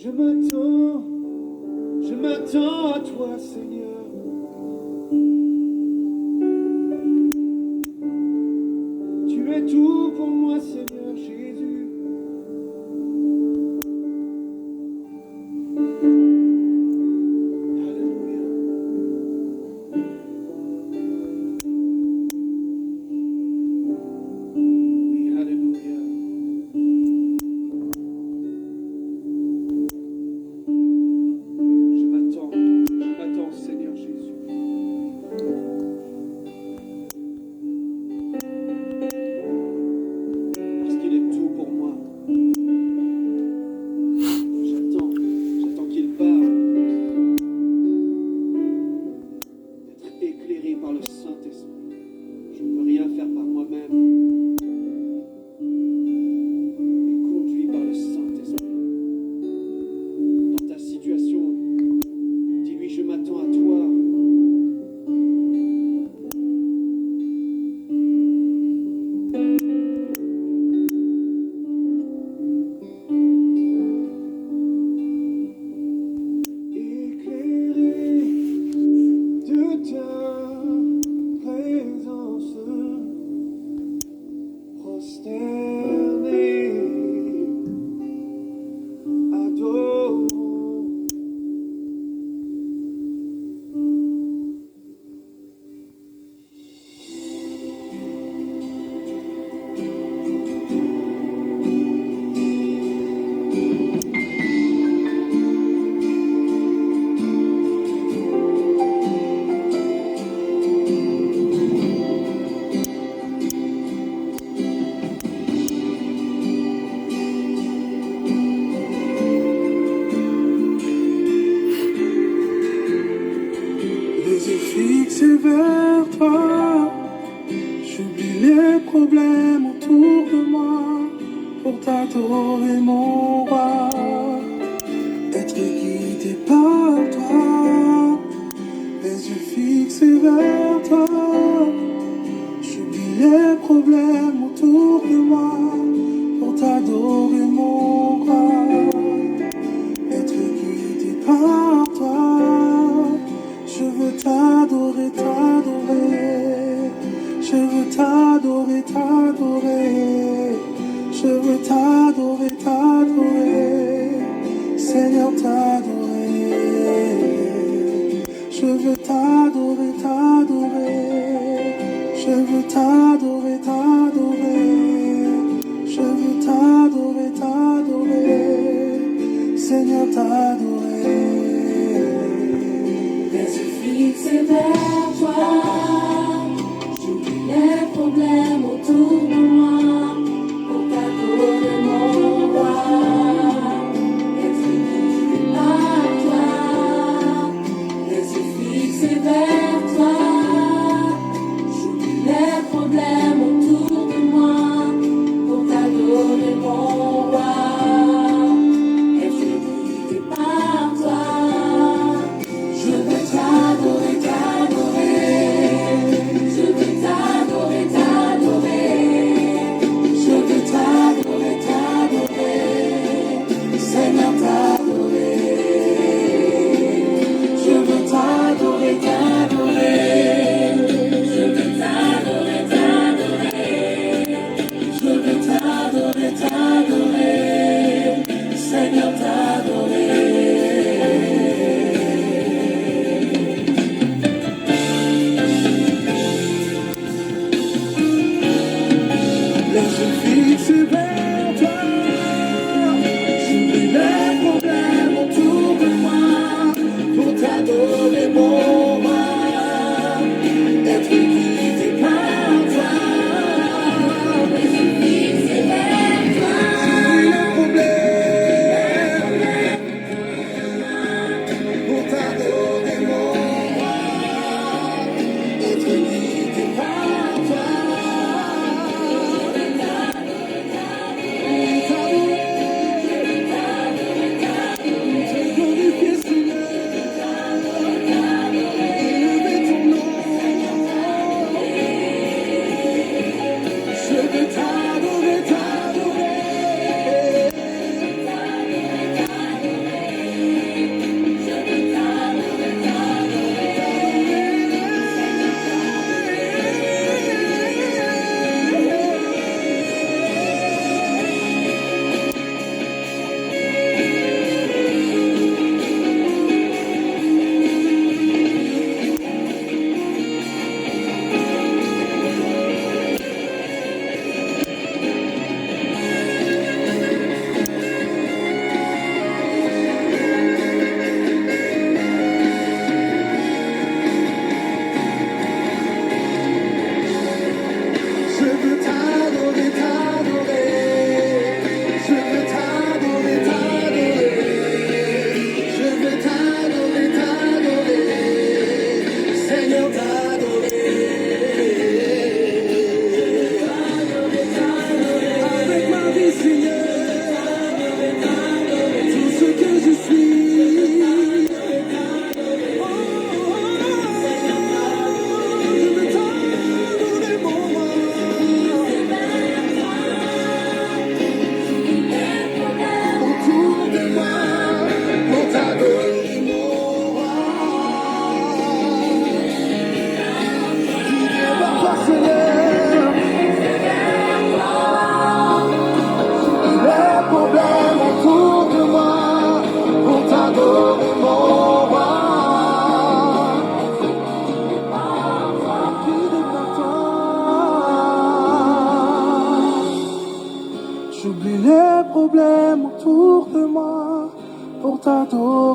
Je m'attends à toi, Seigneur. Tu es tout pour moi, Seigneur Jésus. Alléluia. Oui, alléluia. Je m'attends, Seigneur Jésus. Parce qu'il est tout pour moi. J'attends qu'il parle, d'être éclairé par le Saint-Esprit. Je ne peux rien faire par moi-même, mais conduit par le Saint-Esprit. Dans ta situation, dis-lui, je m'attends à toi. Éclairé de ta présence, prosterné, adorant. Les yeux fixés vers toi, j'oublie les problèmes autour de moi pour t'adorer, mon roi. Être guidé par toi, les yeux fixés vers toi, j'oublie les problèmes autour de moi pour t'adorer, mon roi. Être guidé par toi, je veux t'adorer, t'adorer. Je veux t'adorer, t'adorer. Je veux t'adorer, t'adorer. Seigneur, t'adorer. Je veux t'adorer, t'adorer. Je veux t'adorer, t'adorer. Je veux t'adorer, t'adorer. Seigneur, t'adorer. Les yeux fixés vers toi, j'oublie les problèmes autour de moi pour t'adorer, mon roi. Être guidé par toi, les yeux fixés vers toi, j'oublie les problèmes autour de moi pour t'adorer, mon roi. Être guidé par toi. Je veux t'adorer, t'adorer. Je veux t'adorer, t'adorer.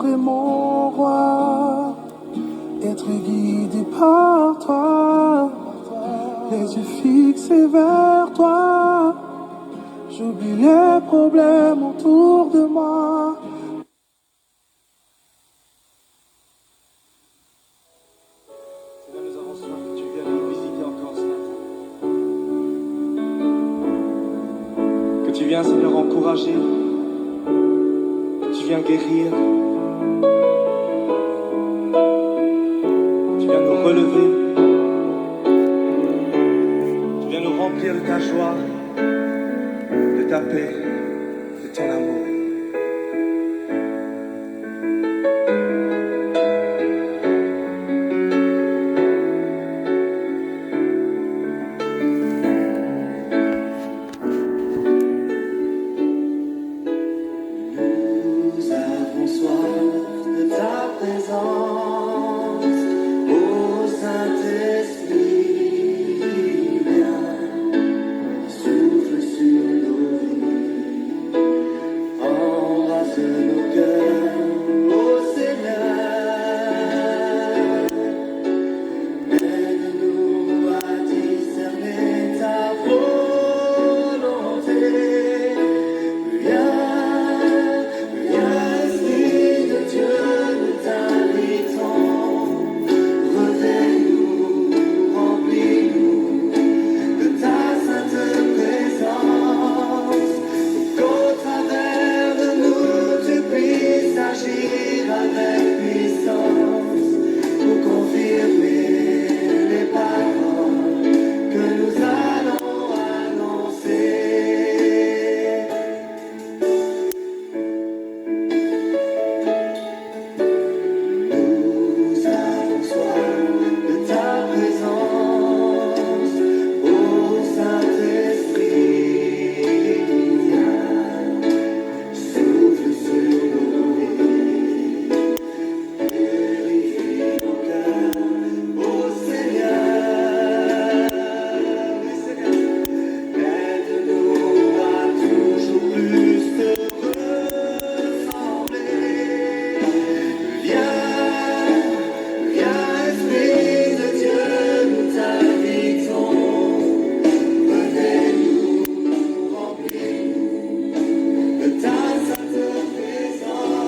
t'adorer mon roi, être guidé par toi, les yeux fixés vers toi. J'oublie les problèmes autour de moi. Seigneur, nous avons soif que tu viennes nous visiter encore ce matin. Que tu viennes, Seigneur, encourager. Que tu viennes guérir. Que tu viennes nous relever. Que tu viennes nous remplir de ta joie, de ta paix, de ton amour. Nous avons soif de ta présence, ô Saint-Esprit, viens, souffle sur nos vies, embrasse nos cœurs, ô Seigneur, aide-nous à discerner ta volonté. Esprit de Dieu, nous t'invitons, revêt-nous, remplis-nous de ta sainte présence, qu'au travers de nous tu puisses agir avec puissance, pour confirmer les paroles que nous allons annoncer. Nous avons soif de ta présence, ô Saint-Esprit, viens, souffle sur nos vies, purifie nos cœurs, ô Seigneur, aide-nous à toujours plus te ressembler. Viens, Esprit de Dieu, nous t'invitons, venez-nous, remplis-nous de ta sainte présence,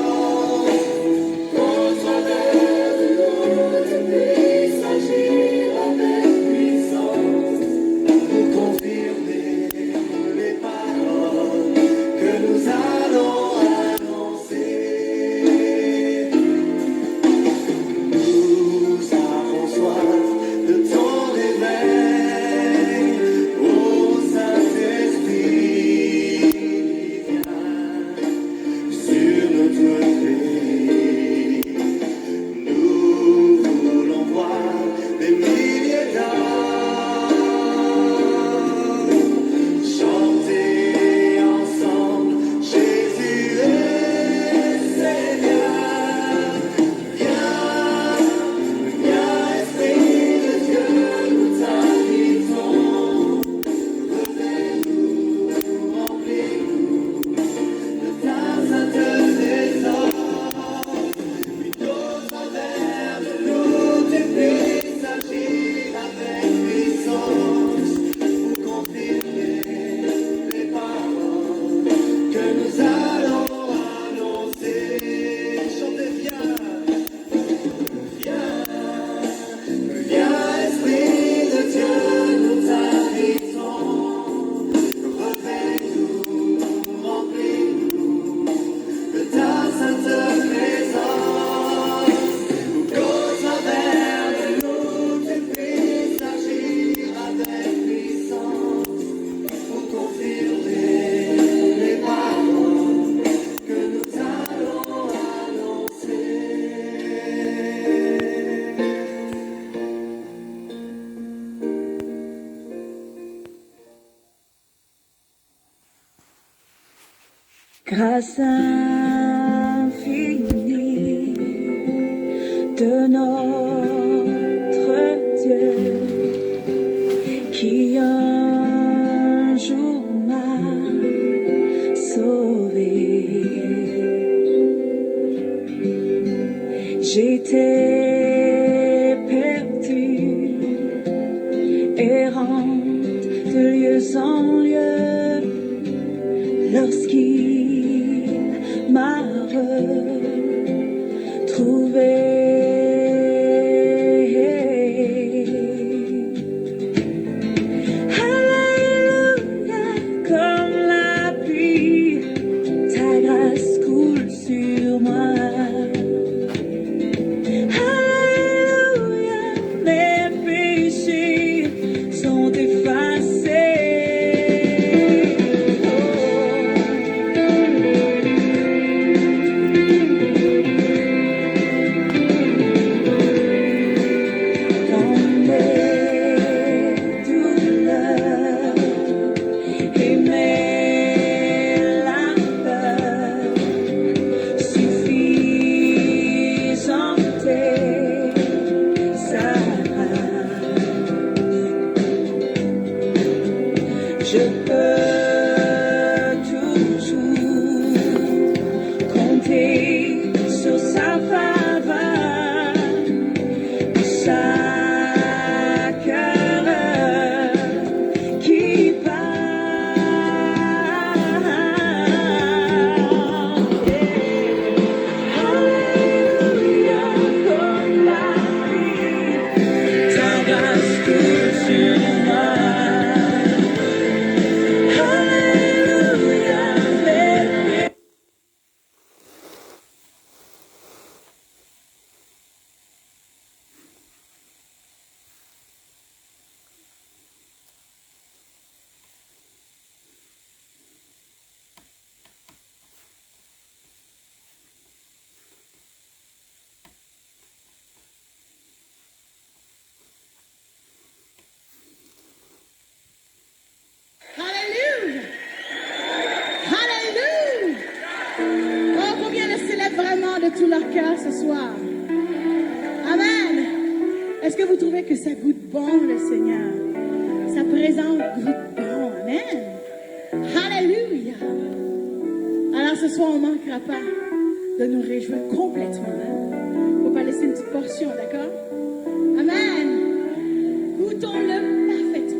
qu'au travers de nous tu puisses agir avec puissance, pour confirmer les paroles que nous allons annoncer. Nous avons soif de ton réveil, ô Saint-Esprit, viens sur notre pays. Nous voulons voir des milliers d'âmes chanter ensemble, Jésus est Seigneur. Viens, Esprit de Dieu, nous t'invitons, revêt-nous, remplis-nous de ta sainte présence, puis qu'au travers de nous tu puisses agir avec puissance, pour confirmer les paroles que nous allons annoncer. Chantez, viens, Esprit de Dieu, nous t'invitons, revêt-nous, remplis-nous de ta sainte présence, pour qu'au travers de nous tu puisses agir avec puissance, pour confirmer les paroles que nous allons annoncer. Grâce infinie de notre Dieu qui un jour m'a sauvé. J'étais perdue, errante de lieu en lieu, lorsqu'il m'a retrouvée. Alléluia, comme la pluie, ta grâce coule sur moi. Alléluia, mes péchés sont effacés. Dans mes douleurs et mes labeurs, suffisante est sa grâce. Je peux toujours compter sur sa faveur, chaque heure qui passe. Alléluia, comme la pluie, ta grâce coule sur moi. Alléluia, mes Alléluia! Alléluia! Oh, combien le célèbrent vraiment de tout leur cœur ce soir. Amen! Est-ce que vous trouvez que ça goûte bon, le Seigneur? Sa présence goûte bon. Amen! Alléluia! Alors ce soir, on ne manquera pas de nous réjouir complètement. Il ne faut pas laisser une petite portion, d'accord? Amen! Goûtons-le parfaitement.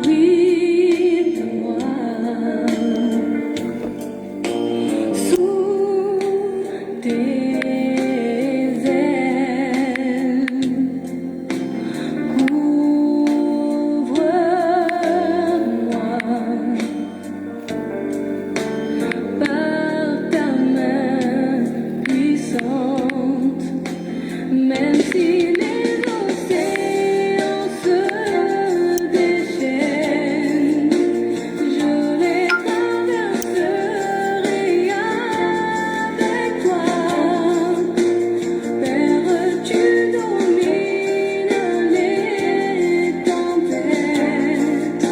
Et complètement. Abrite-moi sous tes ailes, couvre-moi par ta main puissante, même si les océans se déchaînent, je les traverserai avec toi. Père, tu domines les tempêtes,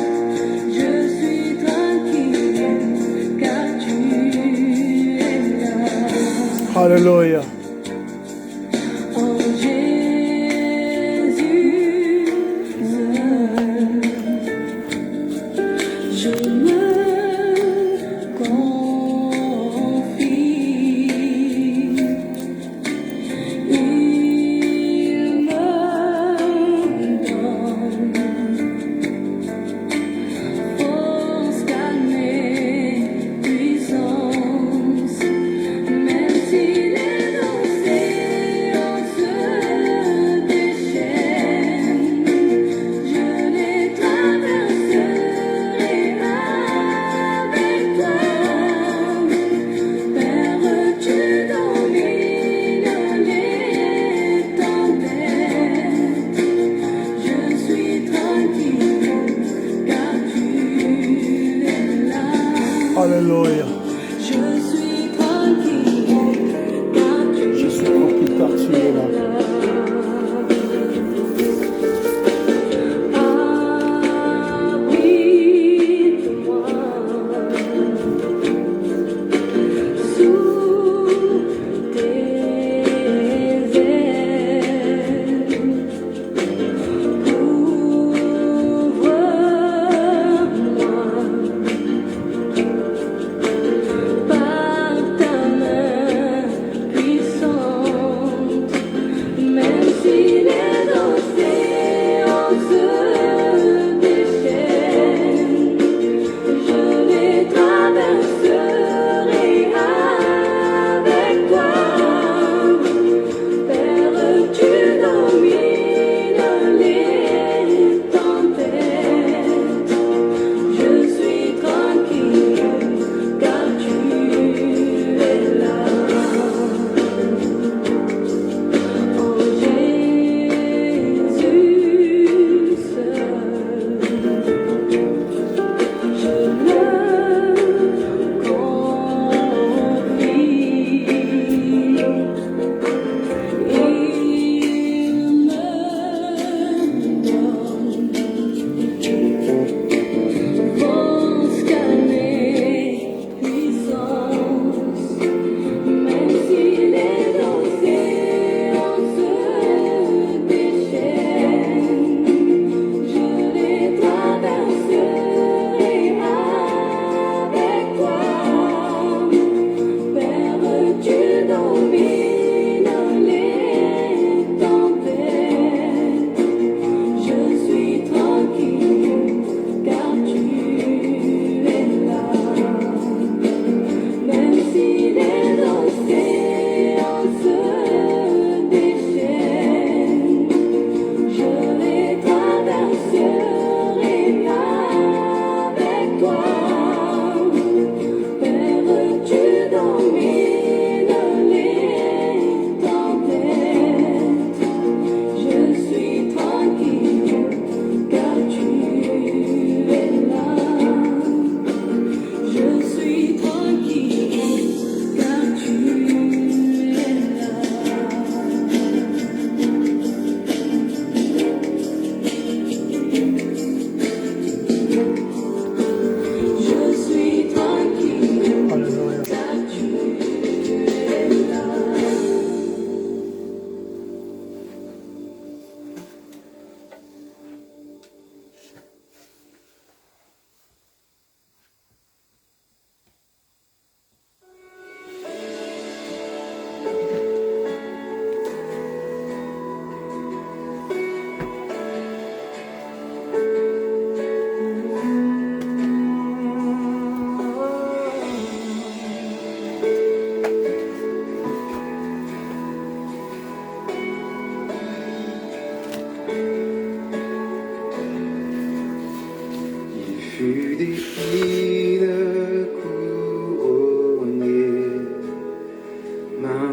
je suis tranquille car tu es là. Hallelujah. Oh Jésus, je me confie. Il me donne force, calme et puissance, même si les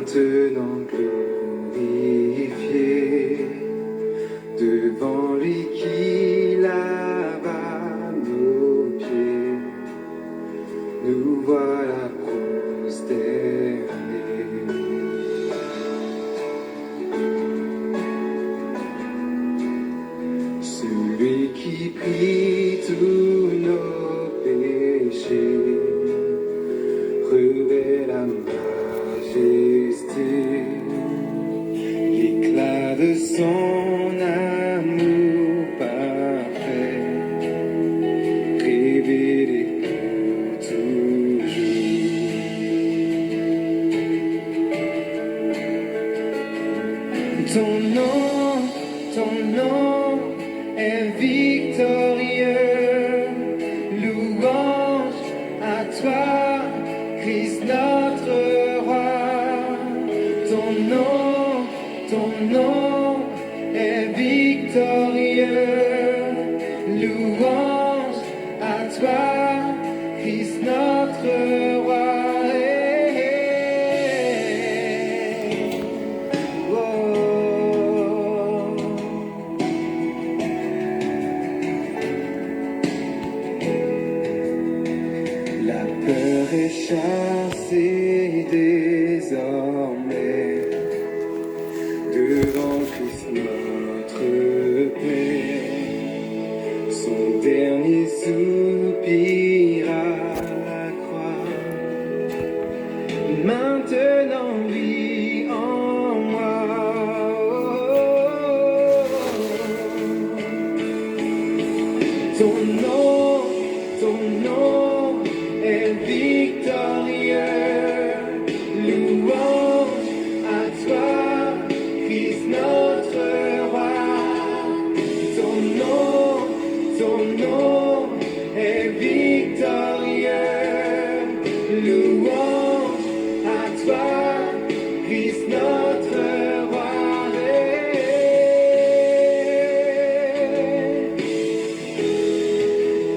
maintenant glorifié devant lui qui lava nos pieds. Nous voilà prosternés. Celui qui prit tous nos péchés revêt la majesté, l'éclat de son amour parfait, révélé pour toujours. Ton nom est victorieux, louange à toi, Christ notre roi. Ton nom est victorieux, louange à toi, Christ notre roi. La peur est chassée désormais devant Christ notre Père. Son dernier soupir à la croix maintenant vit en moi. Ton nom est victorieux, louange à toi, Christ notre roi. Ton nom est victorieux, louange à toi, Christ notre roi.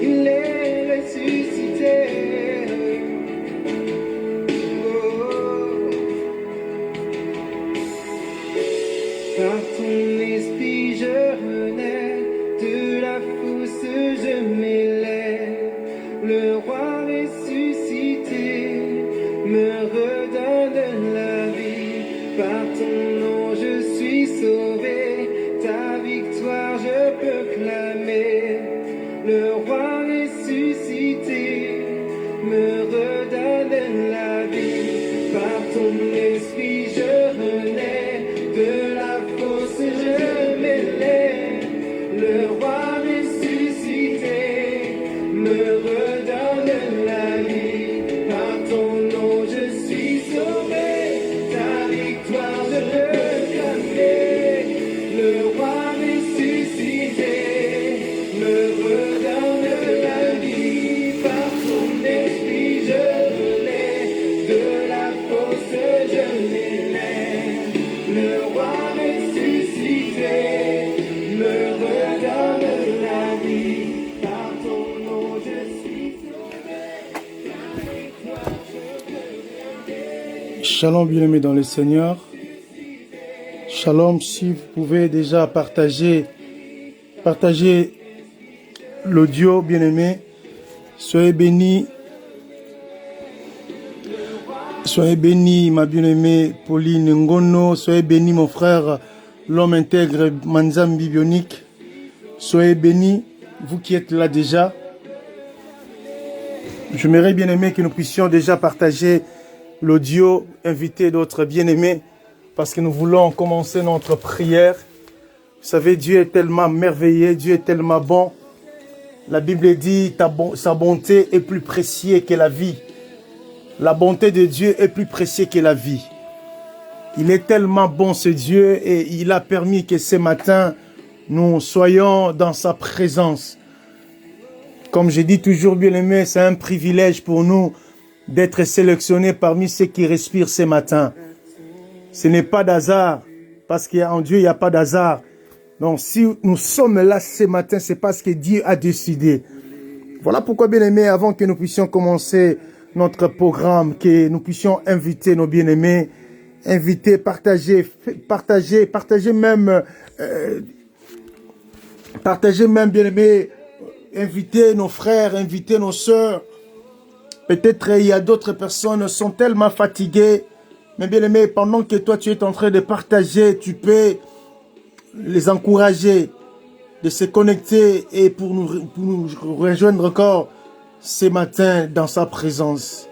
Il est ressuscité. Par ton esprit je renais, de la fosse je m'élève. Le roi ressuscité me redonne la vie. Par ton nom je suis sauvé, ta victoire je peux clamer. Le roi ressuscité me redonne la vie. Par ton esprit je renais, de la fosse je m'élève. Le roi ressuscité me redonne la vie. Par ton nom je suis sauvé, ta victoire je peux clamer. Le roi ressuscité me redonne la vie. Par ton esprit je renais, de la fosse je m'élève. Le roi ressuscité me redonne la vie. Par ton nom je suis sauvé, ta victoire je peux clamer. Shalom bien-aimés dans le Seigneur. Shalom, si vous pouvez déjà partager l'audio, bien-aimés. Soyez bénis. Soyez bénis, ma bien-aimée Pauline Ngono. Soyez bénis, mon frère, l'homme intègre Manzambi Bionique. Soyez bénis, vous qui êtes là déjà. J'aimerais bien aimer que nous puissions déjà partager l'audio, inviter d'autres bien-aimés, parce que nous voulons commencer notre prière. Vous savez, Dieu est tellement merveilleux, Dieu est tellement bon. La Bible dit, sa bonté est plus précieuse que la vie. La bonté de Dieu est plus précieuse que la vie. Il est tellement bon ce Dieu et il a permis que ce matin, nous soyons dans sa présence. Comme je dis toujours, bien aimé, c'est un privilège pour nous d'être sélectionnés parmi ceux qui respirent ce matin. Ce n'est pas d'hasard, parce qu'en Dieu, il n'y a pas d'hasard. Donc, si nous sommes là ce matin, c'est parce que Dieu a décidé. Voilà pourquoi, bien aimé, avant que nous puissions commencer notre programme, que nous puissions inviter nos bien-aimés, inviter, partager même, bien aimé, inviter nos frères, inviter nos sœurs. Peut-être il y a d'autres personnes qui sont tellement fatiguées, mais bien aimé, pendant que toi tu es en train de partager, tu peux les encourager de se connecter et pour nous rejoindre encore ce matin dans sa présence.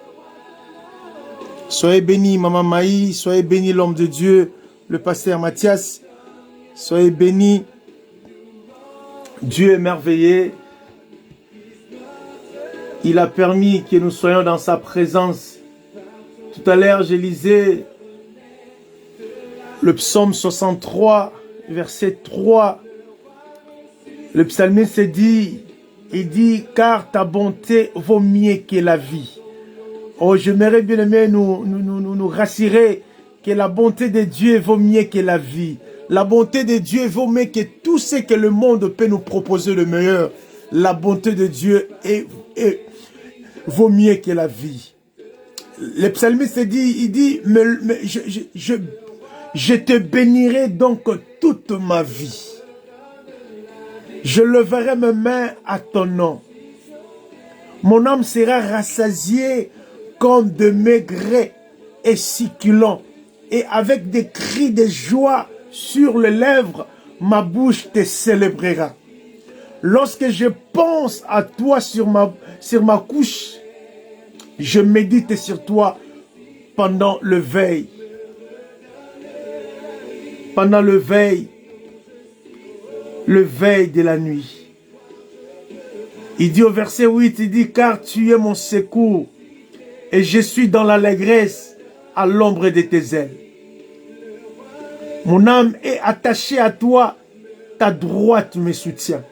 Soyez bénis, Maman Maï, soyez bénis, l'homme de Dieu, le pasteur Mathias, soyez bénis. Dieu est merveilleux. Il a permis que nous soyons dans sa présence. Tout à l'heure, je lisais le psaume 63, verset 3. Le psalmiste dit, car ta bonté vaut mieux que la vie. Oh, j'aimerais bien aimer nous rassurer que la bonté de Dieu vaut mieux que la vie. La bonté de Dieu vaut mieux que tout ce que le monde peut nous proposer le meilleur. La bonté de Dieu vaut mieux que la vie. Le psalmiste dit, je te bénirai donc toute ma vie. Je leverai mes mains à ton nom. Mon âme sera rassasiée comme de maigret et succulent. Et avec des cris de joie sur les lèvres, ma bouche te célébrera. Lorsque je pense à toi sur ma couche, je médite sur toi pendant le veil. Pendant le veil de la nuit. Il dit au verset 8, il dit, car tu es mon secours et je suis dans l'allégresse à l'ombre de tes ailes. Mon âme est attachée à toi, ta droite me soutient.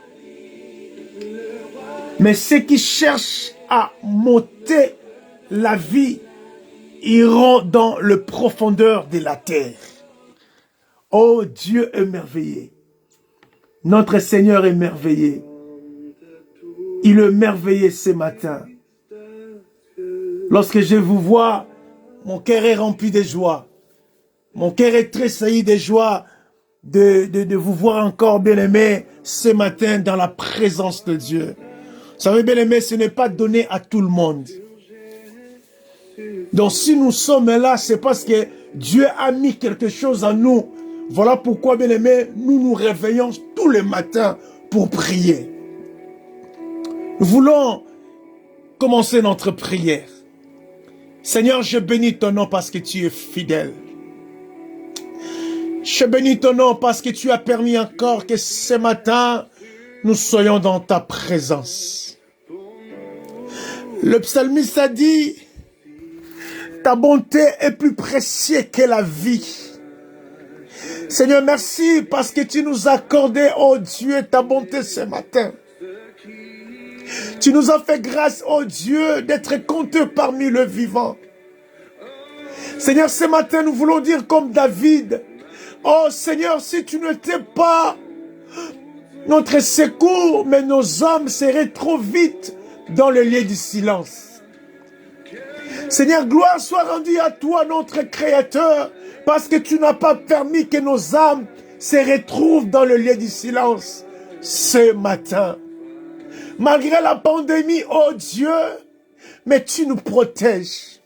Mais ceux qui cherchent à monter la vie iront dans le profondeur de la terre. Oh, Dieu est merveilleux. Notre Seigneur est merveilleux. Il est merveilleux ce matin. Lorsque je vous vois, mon cœur est rempli de joie. Mon cœur est tressailli de joie de vous voir encore, bien-aimé, ce matin dans la présence de Dieu. Vous savez, bien-aimé, ce n'est pas donné à tout le monde. Donc si nous sommes là, c'est parce que Dieu a mis quelque chose en nous. Voilà pourquoi, bien-aimé, nous nous réveillons tous les matins pour prier. Nous voulons commencer notre prière. Seigneur, je bénis ton nom parce que tu es fidèle. Je bénis ton nom parce que tu as permis encore que ce matin, nous soyons dans ta présence. Le psalmiste a dit, ta bonté est plus précieuse que la vie. Seigneur, merci parce que tu nous as accordé, oh Dieu, ta bonté ce matin. Tu nous as fait grâce, oh Dieu, d'être comptés parmi les vivants. Seigneur, ce matin, nous voulons dire comme David, oh Seigneur, si tu n'étais pas notre secours, mais nos âmes seraient trop vite dans le lieu du silence. Seigneur, gloire soit rendue à toi, notre Créateur, parce que tu n'as pas permis que nos âmes se retrouvent dans le lieu du silence ce matin. Malgré la pandémie, oh Dieu, mais tu nous protèges.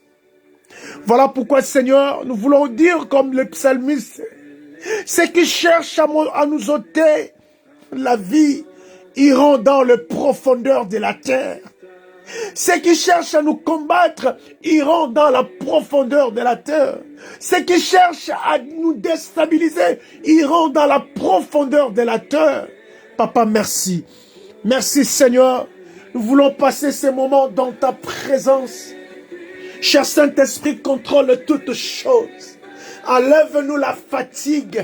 Voilà pourquoi, Seigneur, nous voulons dire comme le psalmiste, ceux qui cherchent à nous ôter la vie iront dans les profondeurs de la terre. Ceux qui cherchent à nous combattre iront dans la profondeur de la terre. Ceux qui cherchent à nous déstabiliser iront dans la profondeur de la terre. Papa, merci. Merci Seigneur. Nous voulons passer ces moments dans ta présence. Cher Saint-Esprit, contrôle toutes choses. Enlève-nous la fatigue.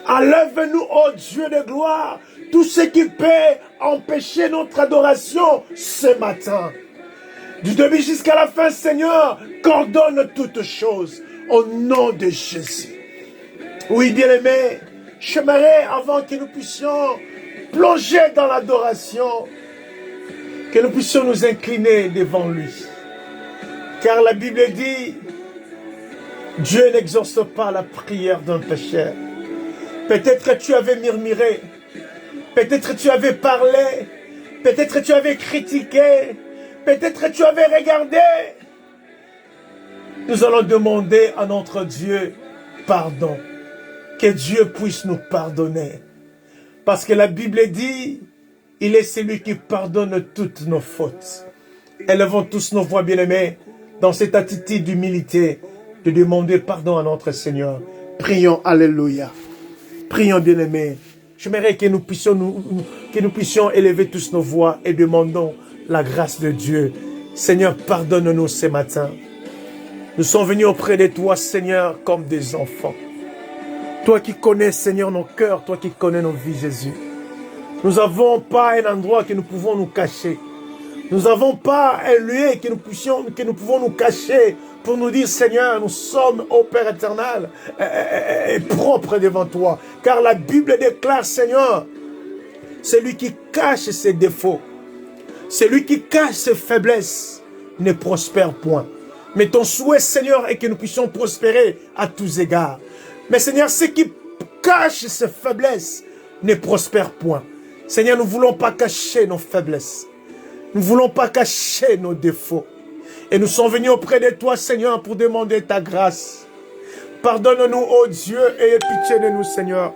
Enlève-nous, oh Dieu de gloire, tout ce qui peut empêcher notre adoration ce matin. Du début jusqu'à la fin, Seigneur, coordonne toutes choses au nom de Jésus. Oui, bien-aimé, j'aimerais, avant que nous puissions plonger dans l'adoration, que nous puissions nous incliner devant lui. Car la Bible dit, Dieu n'exauce pas la prière d'un pécheur. Peut-être tu avais murmuré. Peut-être tu avais parlé. Peut-être tu avais critiqué. Peut-être tu avais regardé. Nous allons demander à notre Dieu pardon. Que Dieu puisse nous pardonner. Parce que la Bible dit, il est celui qui pardonne toutes nos fautes. Élevons tous nos voix, bien-aimés, dans cette attitude d'humilité, de demander pardon à notre Seigneur. Prions, alléluia. Prions, bien-aimés. J'aimerais que nous puissions élever tous nos voix et demandons la grâce de Dieu. Seigneur, pardonne-nous ce matin. Nous sommes venus auprès de toi, Seigneur, comme des enfants. Toi qui connais, Seigneur, nos cœurs, toi qui connais nos vies, Jésus. Nous n'avons pas un endroit que nous pouvons nous cacher. Nous n'avons pas un lieu que nous pouvons nous cacher pour nous dire, Seigneur, nous sommes au Père éternel et propres devant toi. Car la Bible déclare, Seigneur, celui qui cache ses défauts, celui qui cache ses faiblesses, ne prospère point. Mais ton souhait, Seigneur, est que nous puissions prospérer à tous égards. Mais Seigneur, ceux qui cachent ses faiblesses ne prospèrent point. Seigneur, nous ne voulons pas cacher nos faiblesses. Nous ne voulons pas cacher nos défauts. Et nous sommes venus auprès de toi, Seigneur, pour demander ta grâce. Pardonne-nous, ô Dieu, et aie pitié de nous, Seigneur.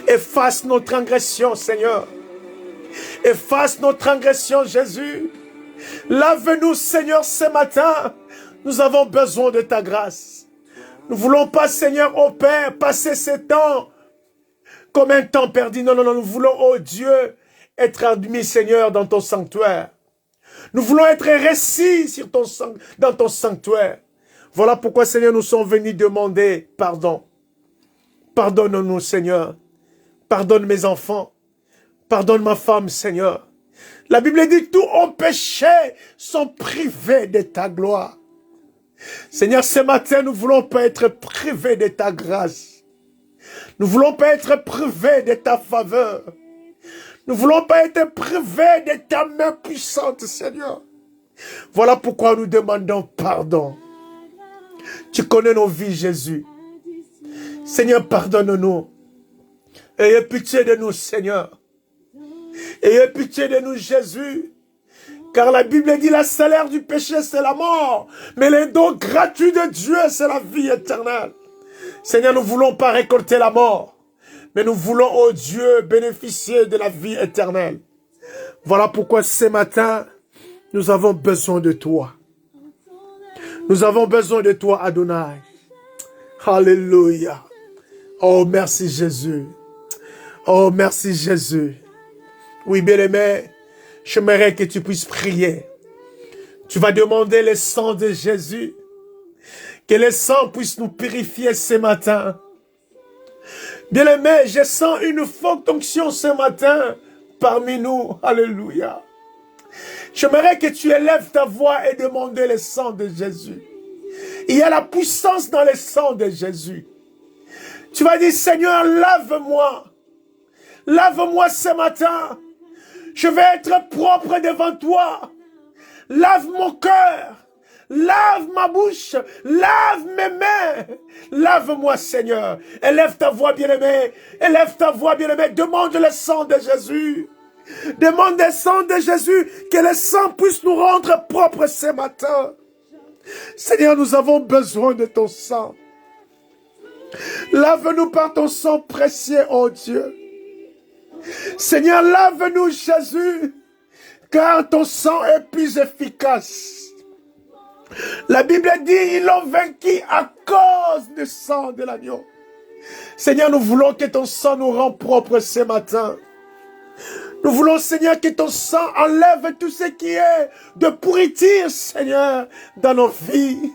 Efface nos transgressions, Seigneur. Efface nos transgressions, Jésus. Lave-nous, Seigneur, ce matin. Nous avons besoin de ta grâce. Nous ne voulons pas, Seigneur, ô Père, passer ce temps comme un temps perdu. Non, non, non. Nous voulons, ô Dieu, être admis, Seigneur, dans ton sanctuaire. Nous voulons être récits dans ton sanctuaire. Voilà pourquoi, Seigneur, nous sommes venus demander pardon. Pardonne-nous, Seigneur. Pardonne mes enfants. Pardonne ma femme, Seigneur. La Bible dit, tous ont péché, sont privés de ta gloire. Seigneur, ce matin, nous ne voulons pas être privés de ta grâce. Nous ne voulons pas être privés de ta faveur. Nous ne voulons pas être privés de ta main puissante, Seigneur. Voilà pourquoi nous demandons pardon. Tu connais nos vies, Jésus. Seigneur, pardonne-nous. Ayez pitié de nous, Seigneur. Ayez pitié de nous, Jésus. Car la Bible dit, le salaire du péché, c'est la mort. Mais le don gratuit de Dieu, c'est la vie éternelle. Seigneur, nous ne voulons pas récolter la mort. Mais nous voulons, oh Dieu, bénéficier de la vie éternelle. Voilà pourquoi ce matin, nous avons besoin de toi. Nous avons besoin de toi, Adonai. Alléluia. Oh, merci Jésus. Oh, merci Jésus. Oui, bien-aimé, j'aimerais que tu puisses prier. Tu vas demander le sang de Jésus. Que le sang puisse nous purifier ce matin. Bien-aimé, je sens une forte onction ce matin parmi nous. Alléluia. J'aimerais que tu élèves ta voix et demandes le sang de Jésus. Il y a la puissance dans le sang de Jésus. Tu vas dire, Seigneur, lave-moi. Lave-moi ce matin. Je vais être propre devant toi. Lave mon cœur. Lave ma bouche. Lave mes mains. Lave-moi, Seigneur. Élève ta voix, bien-aimé. Élève ta voix, bien-aimé. Demande le sang de Jésus. Demande le sang de Jésus. Que le sang puisse nous rendre propres ce matin. Seigneur, nous avons besoin de ton sang. Lave-nous par ton sang précieux, oh Dieu. Seigneur, lave-nous, Jésus, car ton sang est plus efficace. La Bible dit, ils l'ont vaincu à cause du sang de l'agneau. Seigneur, nous voulons que ton sang nous rende propres ce matin. Nous voulons, Seigneur, que ton sang enlève tout ce qui est de pourriture, Seigneur, dans nos vies.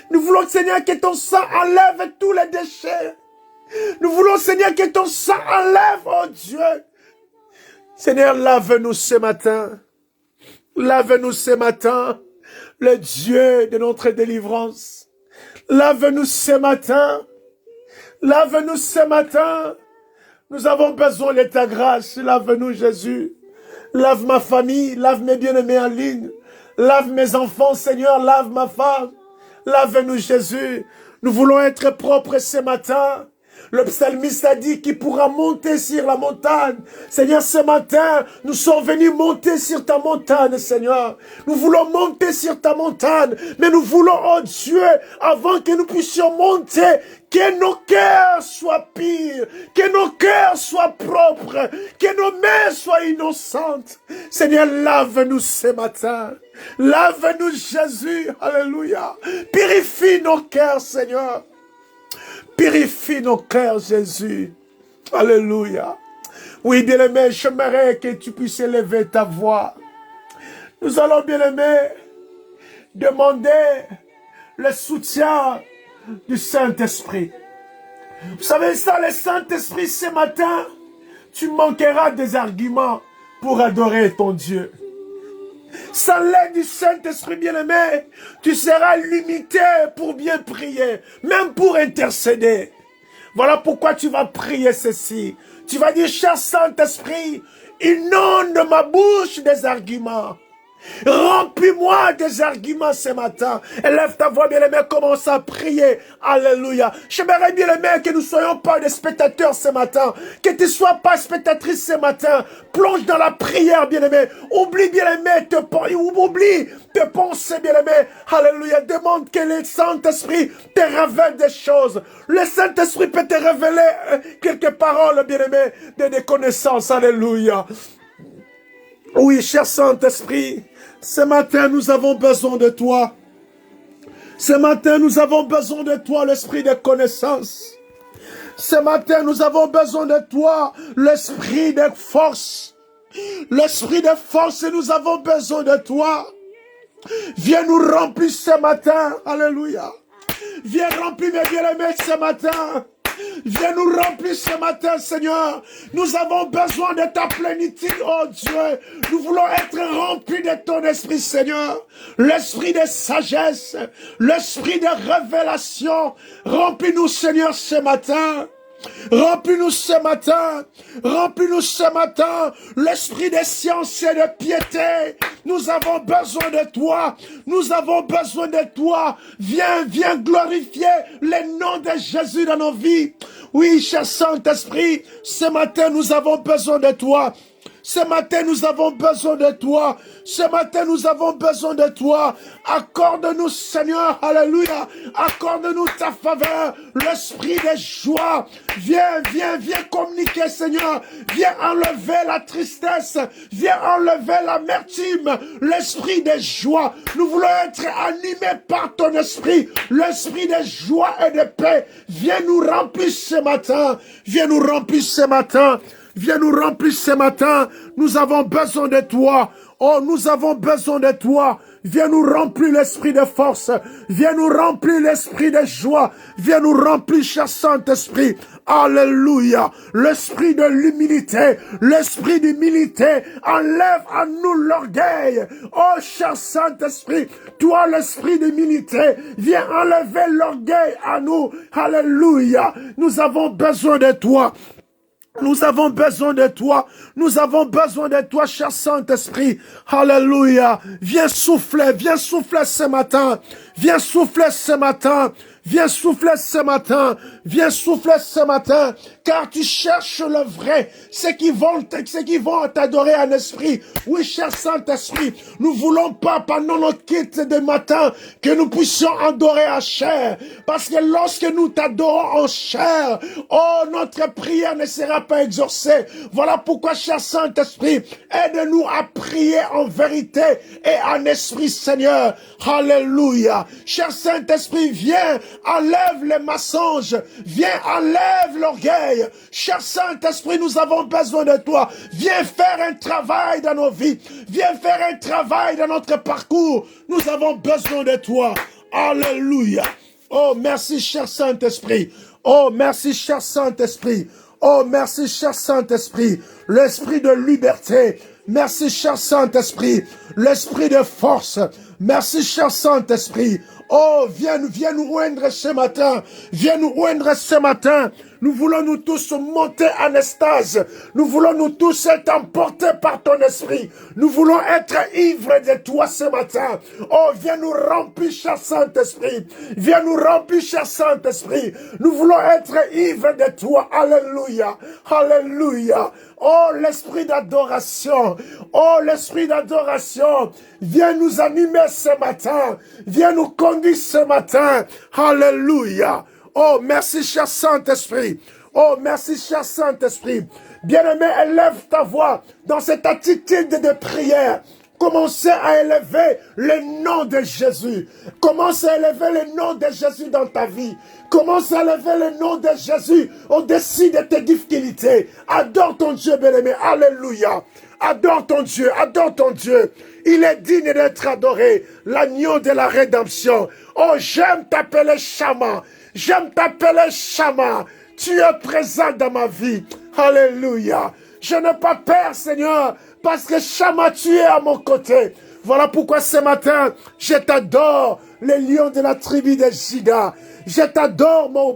Nous voulons, Seigneur, que ton sang enlève tous les déchets. Nous voulons, Seigneur, que ton sang enlève, oh Dieu. Seigneur, lave-nous ce matin. Lave-nous ce matin, le Dieu de notre délivrance. Lave-nous ce matin. Lave-nous ce matin. Nous avons besoin de ta grâce. Lave-nous, Jésus. Lave ma famille. Lave mes bien-aimés en ligne. Lave mes enfants, Seigneur. Lave ma femme. Lave-nous, Jésus. Nous voulons être propres ce matin. Le psalmiste a dit qu'il pourra monter sur la montagne. Seigneur, ce matin, nous sommes venus monter sur ta montagne, Seigneur. Nous voulons monter sur ta montagne, mais nous voulons, oh Dieu, avant que nous puissions monter, que nos cœurs soient purs, que nos cœurs soient propres, que nos mains soient innocentes. Seigneur, lave-nous ce matin. Lave-nous, Jésus. Alléluia. Purifie nos cœurs, Seigneur. Purifie nos cœurs, Jésus. Alléluia. Oui, bien-aimé, j'aimerais que tu puisses élever ta voix. Nous allons, bien-aimé, demander le soutien du Saint-Esprit. Vous savez ça, le Saint-Esprit, ce matin, tu manqueras des arguments pour adorer ton Dieu. Sans l'aide du Saint-Esprit bien-aimé, tu seras limité pour bien prier, même pour intercéder. Voilà pourquoi tu vas prier ceci. Tu vas dire, cher Saint-Esprit, inonde ma bouche des arguments. Remplis-moi des arguments ce matin. Élève ta voix, bien-aimé, commence à prier. Alléluia. J'aimerais, bien-aimé, que nous ne soyons pas des spectateurs ce matin. Que tu ne sois pas spectatrice ce matin. Plonge dans la prière, bien-aimé. Oublie, bien-aimé, oublie tes pensées, bien-aimé. Alléluia. Demande que le Saint-Esprit te révèle des choses. Le Saint-Esprit peut te révéler quelques paroles, bien-aimé, des connaissances. Alléluia. Oui, cher Saint-Esprit, ce matin, nous avons besoin de toi. Ce matin, nous avons besoin de toi, l'esprit de connaissance. Ce matin, nous avons besoin de toi, l'esprit de force. L'esprit de force, nous avons besoin de toi. Viens nous remplir ce matin. Alléluia. Viens remplir mes bien-aimés ce matin. Viens nous remplir ce matin, Seigneur. Nous avons besoin de ta plénitude, oh Dieu. Nous voulons être remplis de ton esprit, Seigneur. L'esprit de sagesse, l'esprit de révélation. Remplis-nous, Seigneur, ce matin. Remplis-nous ce matin, remplis-nous ce matin, l'esprit de science et de piété. Nous avons besoin de toi, nous avons besoin de toi. Viens, viens glorifier le nom de Jésus dans nos vies. Oui, cher Saint-Esprit, ce matin nous avons besoin de toi. Ce matin, nous avons besoin de toi. Ce matin, nous avons besoin de toi. Accorde-nous, Seigneur, alléluia. Accorde-nous ta faveur, l'esprit de joie. Viens, viens, viens communiquer, Seigneur. Viens enlever la tristesse. Viens enlever l'amertume, l'esprit de joie. Nous voulons être animés par ton esprit, l'esprit de joie et de paix. Viens nous remplir ce matin. Viens nous remplir ce matin. Viens nous remplir ce matin. Nous avons besoin de toi. Oh, nous avons besoin de toi. Viens nous remplir l'esprit de force. Viens nous remplir l'esprit de joie. Viens nous remplir, cher Saint-Esprit. Alléluia. L'esprit de l'humilité. L'esprit d'humilité. Enlève à nous l'orgueil. Oh, cher Saint-Esprit. Toi, l'esprit d'humilité. Viens enlever l'orgueil à nous. Alléluia. Nous avons besoin de toi. Nous avons besoin de toi. Nous avons besoin de toi, cher Saint-Esprit. Alléluia. Viens souffler ce matin. Viens souffler ce matin. Viens souffler ce matin. Viens souffler ce matin. Car tu cherches le vrai. Ceux qui vont t'adorer en esprit. Oui, cher Saint-Esprit. Nous voulons pas, pendant notre quitte de matin, que nous puissions adorer en chair. Parce que lorsque nous t'adorons en chair, oh, notre prière ne sera pas exaucée. Voilà pourquoi, cher Saint-Esprit, aide-nous à prier en vérité et en esprit, Seigneur. Alléluia. Cher Saint-Esprit, viens, enlève les mensonges. Viens, enlève l'orgueil. Cher Saint-Esprit, nous avons besoin de toi. Viens faire un travail dans nos vies. Viens faire un travail dans notre parcours. Nous avons besoin de toi. Alléluia. Oh, merci, cher Saint-Esprit. Oh, merci, cher Saint-Esprit. Oh, merci, cher Saint-Esprit. L'esprit de liberté. Merci, cher Saint-Esprit. L'esprit de force. Merci, cher Saint-Esprit. Oh, viens nous oindre ce matin. Viens nous oindre ce matin. Nous voulons nous tous monter en extase. Nous voulons nous tous être emportés par ton esprit. Nous voulons être ivres de toi ce matin. Oh, viens nous remplir, cher Saint-Esprit. Viens nous remplir, cher Saint-Esprit. Nous voulons être ivres de toi. Alléluia. Alléluia. Oh, l'esprit d'adoration. Oh, l'esprit d'adoration. Viens nous animer ce matin. Viens nous conduire ce matin. Alléluia. Oh, merci, cher Saint-Esprit. Oh, merci, cher Saint-Esprit. Bien-aimé, élève ta voix dans cette attitude de prière. Commencez à élever le nom de Jésus. Commence à élever le nom de Jésus dans ta vie. Commence à élever le nom de Jésus au-dessus de tes difficultés. Adore ton Dieu, bien-aimé. Alléluia. Adore ton Dieu, adore ton Dieu. Il est digne d'être adoré, l'agneau de la rédemption. Oh, j'aime t'appeler Shama. J'aime t'appeler Shama. Tu es présent dans ma vie. Alléluia. Je n'ai pas peur, Seigneur, parce que Shama, tu es à mon côté. Voilà pourquoi ce matin, je t'adore, le lion de la tribu de Juda. Je t'adore, mon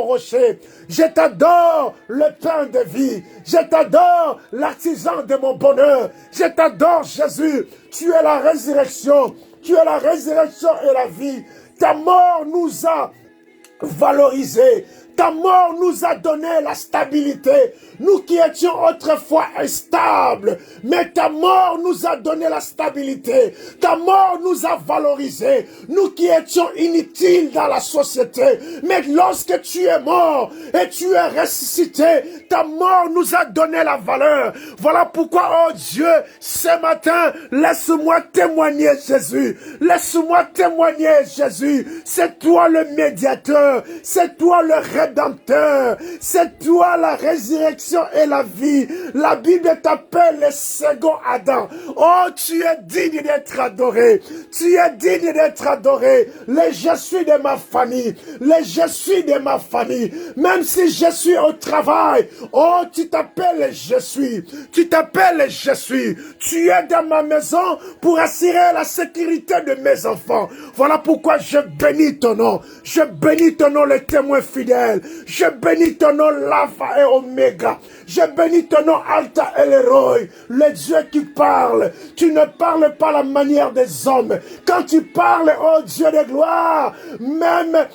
rocher. Je t'adore, le pain de vie. Je t'adore, l'artisan de mon bonheur. Je t'adore, Jésus. Tu es la résurrection. Tu es la résurrection et la vie. Ta mort nous a valorisés. Ta mort nous a donné la stabilité. Nous qui étions autrefois instables, mais ta mort nous a donné la stabilité. Ta mort nous a valorisés. Nous qui étions inutiles dans la société, mais lorsque tu es mort et tu es ressuscité, ta mort nous a donné la valeur. Voilà pourquoi, oh Dieu, ce matin, laisse-moi témoigner Jésus. Laisse-moi témoigner Jésus. C'est toi le médiateur. C'est toi le rédempteur. C'est toi la résurrection et la vie. La Bible t'appelle le second Adam. Oh, tu es digne d'être adoré. Tu es digne d'être adoré. Le je suis de ma famille. Le je suis de ma famille. Même si je suis au travail. Oh, tu t'appelles je suis. Tu t'appelles je suis. Tu es dans ma maison pour assurer la sécurité de mes enfants. Voilà pourquoi je bénis ton nom. Je bénis ton nom, le témoin fidèle. Je bénis ton nom, l'Alpha et Oméga. Je bénis ton nom, Alta et Leroy, le Dieu qui parle. Tu ne parles pas la manière des hommes. Quand tu parles, oh Dieu de gloire, même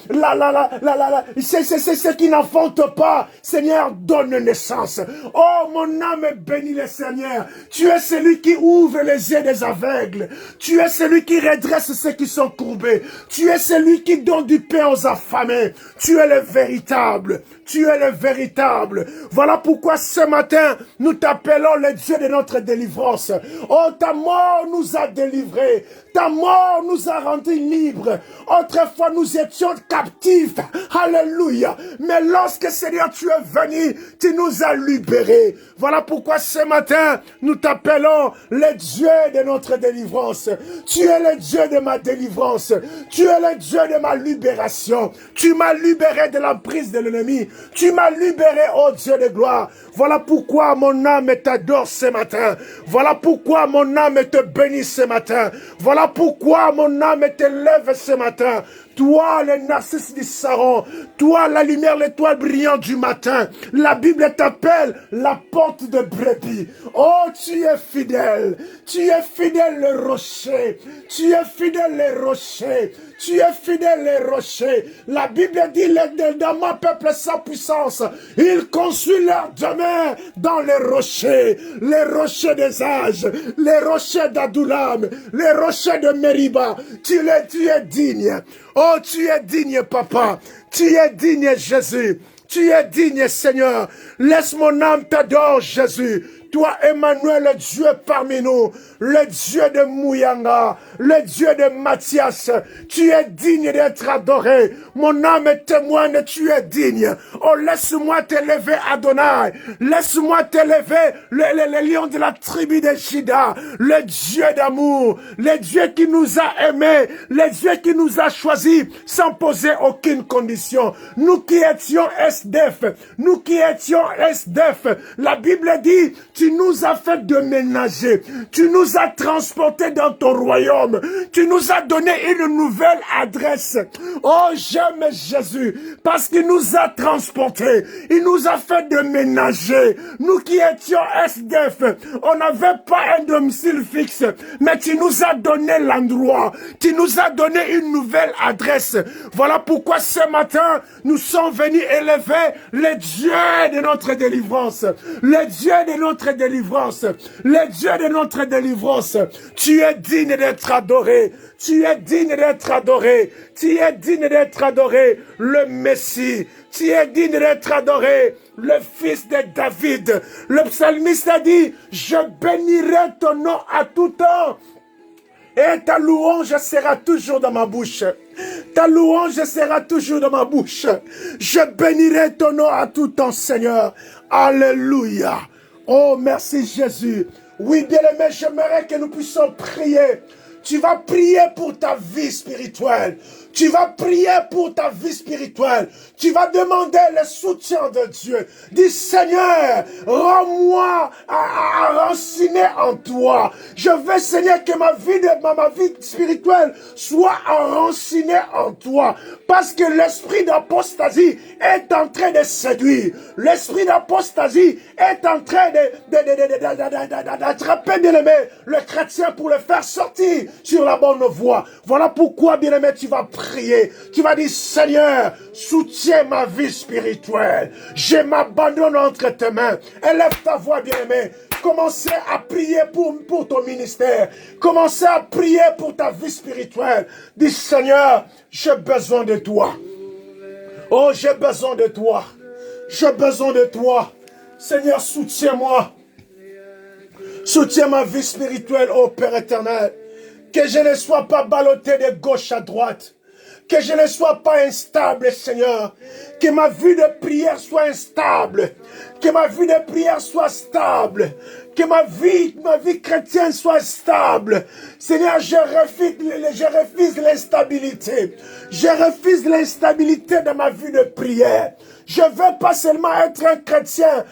c'est ce qui n'enfante pas. Seigneur, donne naissance. Oh, mon âme bénit le Seigneur. Tu es celui qui ouvre les yeux des aveugles. Tu es celui qui redresse ceux qui sont courbés. Tu es celui qui donne du pain aux affamés. Tu es le véritable. Tu es le véritable. Voilà pourquoi ce matin, nous t'appelons le Dieu de notre délivrance. Oh, ta mort nous a délivrés. Ta mort nous a rendus libres. Autrefois, nous étions captifs. Alléluia. Mais lorsque, Seigneur, tu es venu, tu nous as libérés. Voilà pourquoi ce matin, nous t'appelons le Dieu de notre délivrance. Tu es le Dieu de ma délivrance. Tu es le Dieu de ma libération. Tu m'as libéré de l'emprise de l'ennemi. Tu m'as libéré, oh Dieu de gloire. Voilà pourquoi mon âme t'adore ce matin. Voilà pourquoi mon âme te bénit ce matin. Voilà pourquoi mon âme t'élève ce matin. Toi, le narcisse du Saron, toi, la lumière, l'étoile brillante du matin, la Bible t'appelle la porte de brebis. Oh, tu es fidèle le rocher, tu es fidèle le rocher, tu es fidèle le rocher. La Bible dit, dans mon peuple sans puissance, ils construisent leur demeure dans les rochers des âges, les rochers d'Adoulam, les rochers de Mériba. Tu es digne. Oh, tu es digne, papa. Tu es digne, Jésus. Tu es digne, Seigneur. Laisse mon âme t'adorer, Jésus. Toi, Emmanuel, le Dieu parmi nous, le Dieu de Mouyanga, le Dieu de Mathias, tu es digne d'être adoré. Mon âme témoigne, tu es digne. Oh, laisse-moi t'élever, Adonai. Laisse-moi t'élever, le lion de la tribu de Juda, le Dieu d'amour, le Dieu qui nous a aimés, le Dieu qui nous a choisis sans poser aucune condition. Nous qui étions SDF, la Bible dit, tu tu nous as fait déménager, tu nous as transportés dans ton royaume, tu nous as donné une nouvelle adresse. Oh, j'aime Jésus, parce qu'il nous a transportés, il nous a fait déménager. Nous qui étions SDF, on n'avait pas un domicile fixe, mais tu nous as donné l'endroit, tu nous as donné une nouvelle adresse. Voilà pourquoi ce matin, nous sommes venus élever le Dieu de notre délivrance, le Dieu de notre délivrance, le Dieu de notre délivrance. Tu es digne d'être adoré, tu es digne d'être adoré, tu es digne d'être adoré, le Messie, tu es digne d'être adoré, le fils de David. Le psalmiste a dit, je bénirai ton nom à tout temps. Et ta louange sera toujours dans ma bouche. Ta louange sera toujours dans ma bouche. Je bénirai ton nom à tout temps, Seigneur. Alléluia. Oh, merci Jésus. Oui, bien-aimé, j'aimerais que nous puissions prier. Tu vas prier pour ta vie spirituelle. Tu vas prier pour ta vie spirituelle. Tu vas demander le soutien de Dieu. Dis, Seigneur, rends-moi enraciné en toi. Je veux, Seigneur, que ma vie spirituelle soit enracinée en toi. Parce que l'esprit d'apostasie est en train de séduire. L'esprit d'apostasie est en train d'attraper, bien-aimé, le chrétien pour le faire sortir sur la bonne voie. Voilà pourquoi, bien-aimé, tu vas prier. Tu vas dire, Seigneur, soutiens ma vie spirituelle. Je m'abandonne entre tes mains. Élève ta voix, bien-aimé. Commencez à prier pour ton ministère. Commencez à prier pour ta vie spirituelle. Dis, Seigneur, j'ai besoin de toi. Oh, j'ai besoin de toi. J'ai besoin de toi. Seigneur, soutiens-moi. Soutiens ma vie spirituelle, ô Père éternel. Que je ne sois pas ballotté de gauche à droite. Que je ne sois pas instable, Seigneur. Que ma vie de prière soit instable. Que ma vie de prière soit stable. Que ma vie chrétienne soit stable. Seigneur, je refuse l'instabilité. Je refuse l'instabilité de ma vie de prière. Je veux pas seulement être un chrétien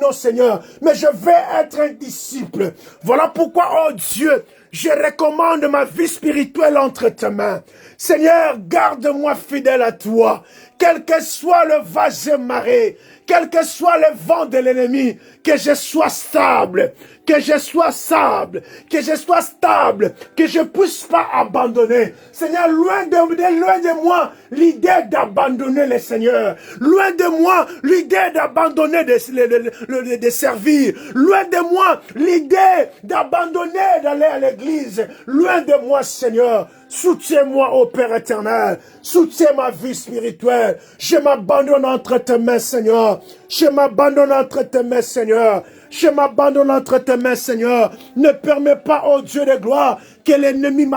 non, Seigneur, mais je veux être un disciple. Voilà pourquoi, oh Dieu, je recommande ma vie spirituelle entre tes mains. Seigneur, garde-moi fidèle à toi. Quel que soit le vase-marée, quel que soit le vent de l'ennemi, que je sois stable, que je sois stable, que je sois stable, que je ne puisse pas abandonner. Seigneur, loin de moi l'idée d'abandonner le Seigneur. Loin de moi l'idée d'abandonner de servir. Loin de moi l'idée d'abandonner d'aller à l'église. Loin de moi, Seigneur. Soutiens-moi, ô Père éternel. Soutiens ma vie spirituelle. Je m'abandonne entre tes mains, Seigneur. Je m'abandonne entre tes mains, Seigneur. Je m'abandonne entre tes mains, Seigneur. Ne permets pas, ô Dieu de gloire, que l'ennemi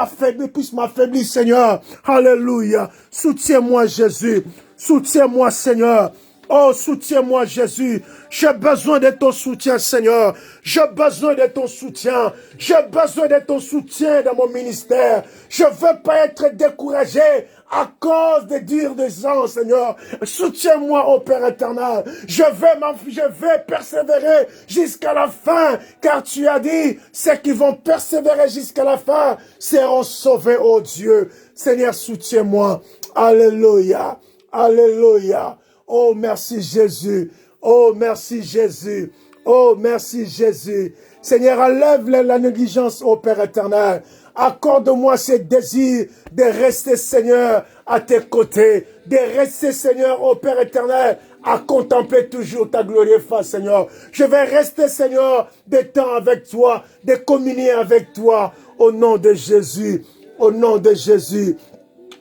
puisse m'affaiblir, Seigneur. Alléluia. Soutiens-moi, Jésus. Soutiens-moi, Seigneur. Oh, soutiens-moi, Jésus. J'ai besoin de ton soutien, Seigneur. J'ai besoin de ton soutien. J'ai besoin de ton soutien dans mon ministère. Je ne veux pas être découragé à cause des dires des gens, Seigneur. Soutiens-moi, ô Père éternel. Je vais persévérer jusqu'à la fin, car tu as dit, ceux qui vont persévérer jusqu'à la fin seront sauvés, ô Dieu. Seigneur, soutiens-moi. Alléluia. Alléluia. Oh, merci Jésus. Oh, merci Jésus. Oh, merci Jésus. Seigneur, enlève la négligence, ô Père éternel. Accorde-moi ce désir de rester, Seigneur, à tes côtés. De rester, Seigneur, ô Père éternel, à contempler toujours ta glorieuse face, Seigneur. Je vais rester, Seigneur, des temps avec toi, de communier avec toi. Au nom de Jésus. Au nom de Jésus.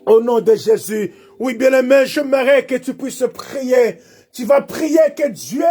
Au nom de Jésus. Oui, bien-aimé, j'aimerais que tu puisses prier. Tu vas prier que Dieu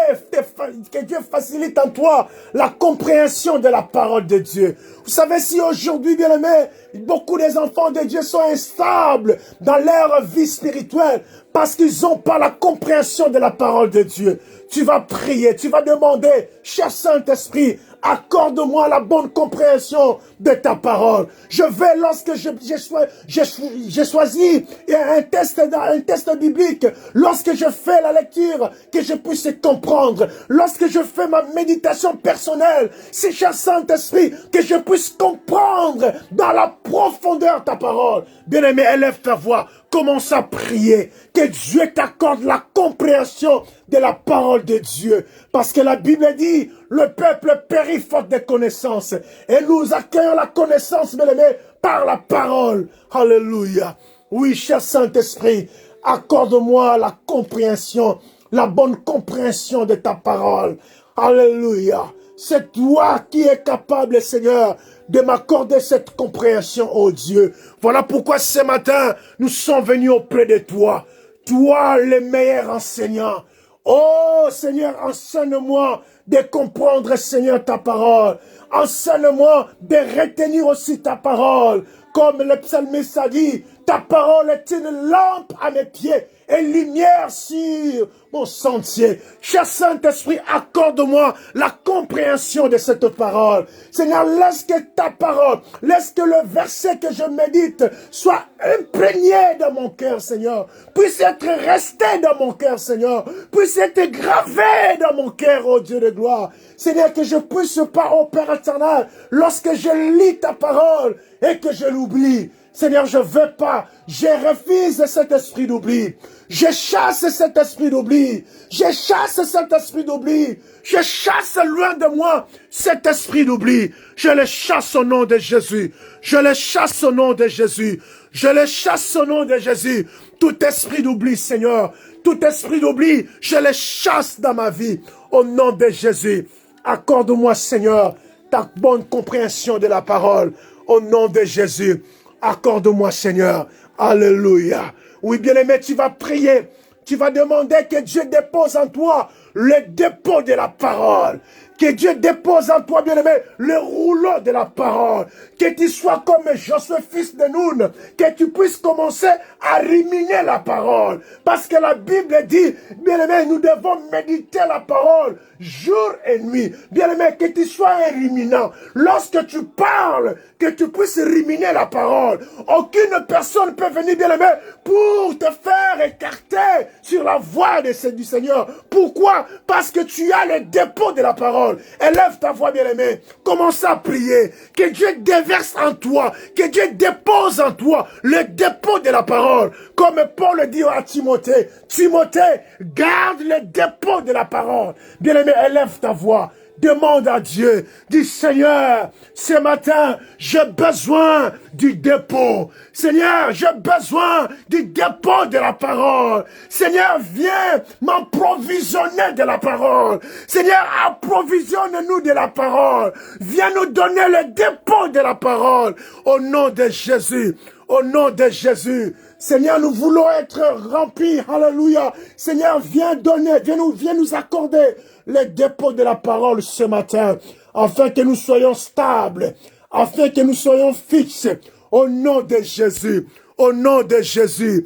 facilite en toi la compréhension de la parole de Dieu. Vous savez, si aujourd'hui, bien-aimé, beaucoup des enfants de Dieu sont instables dans leur vie spirituelle parce qu'ils n'ont pas la compréhension de la parole de Dieu. Tu vas prier, tu vas demander, cher Saint-Esprit, accorde-moi la bonne compréhension de ta parole. Je vais, lorsque j'ai choisi un test biblique, lorsque je fais la lecture, que je puisse comprendre. Lorsque je fais ma méditation personnelle, c'est cher Saint-Esprit, que je puisse comprendre dans la profondeur ta parole. Bien-aimé, élève ta voix. Commence à prier, que Dieu t'accorde la compréhension de la parole de Dieu. Parce que la Bible dit, le peuple périt faute de connaissances. Et nous accueillons la connaissance, bien aimé, par la parole. Alléluia. Oui, cher Saint-Esprit, accorde-moi la compréhension, la bonne compréhension de ta parole. Alléluia. C'est toi qui es capable, Seigneur, de m'accorder cette compréhension, oh Dieu. Voilà pourquoi ce matin, nous sommes venus auprès de toi. Toi, le meilleur enseignant. Oh Seigneur, enseigne-moi de comprendre, Seigneur, ta parole. Enseigne-moi de retenir aussi ta parole. Comme le psalmiste a dit, ta parole est une lampe à mes pieds et lumière sur mon sentier. Cher Saint-Esprit, accorde-moi la compréhension de cette parole. Seigneur, laisse que ta parole, laisse que le verset que je médite soit imprégné dans mon cœur, Seigneur. Puisse être resté dans mon cœur, Seigneur. Puisse être gravé dans mon cœur, oh Dieu de gloire. Seigneur, que je puisse pas, oh Père éternel, lorsque je lis ta parole et que je l'oublie. Seigneur, je veux pas, je refuse cet esprit d'oubli. Je chasse cet esprit d'oubli. Je chasse cet esprit d'oubli. Je chasse loin de moi cet esprit d'oubli. Je le chasse au nom de Jésus. Je le chasse au nom de Jésus. Je le chasse au nom de Jésus. Tout esprit d'oubli, Seigneur. Tout esprit d'oubli, je le chasse dans ma vie. Au nom de Jésus. Accorde-moi, Seigneur, ta bonne compréhension de la parole. Au nom de Jésus. Accorde-moi, Seigneur. Alléluia. Oui, bien-aimé, tu vas prier. Tu vas demander que Dieu dépose en toi le dépôt de la parole. Que Dieu dépose en toi, bien-aimé, le rouleau de la parole. Que tu sois comme Josué, fils de Nun. Que tu puisses commencer à ruminer la parole. Parce que la Bible dit, bien-aimé, nous devons méditer la parole jour et nuit. Bien-aimé, que tu sois un ruminant. Lorsque tu parles, que tu puisses ruminer la parole. Aucune personne peut venir, bien-aimé, pour te faire écarter sur la voie du Seigneur. Pourquoi? Parce que tu as le dépôt de la parole. Élève ta voix, bien-aimé. Commence à prier. Que Dieu déverse en toi. Que Dieu dépose en toi le dépôt de la parole. Comme Paul dit à Timothée. Timothée, garde le dépôt de la parole. Bien-aimé, élève ta voix. Demande à Dieu, dis Seigneur, ce matin, j'ai besoin du dépôt. Seigneur, j'ai besoin du dépôt de la parole. Seigneur, viens m'approvisionner de la parole. Seigneur, approvisionne-nous de la parole. Viens nous donner le dépôt de la parole. Au nom de Jésus. Au nom de Jésus. Seigneur, nous voulons être remplis. Alléluia. Seigneur, viens donner, viens nous accorder le dépôt de la parole ce matin, afin que nous soyons stables, afin que nous soyons fixes. Au nom de Jésus. Au nom de Jésus.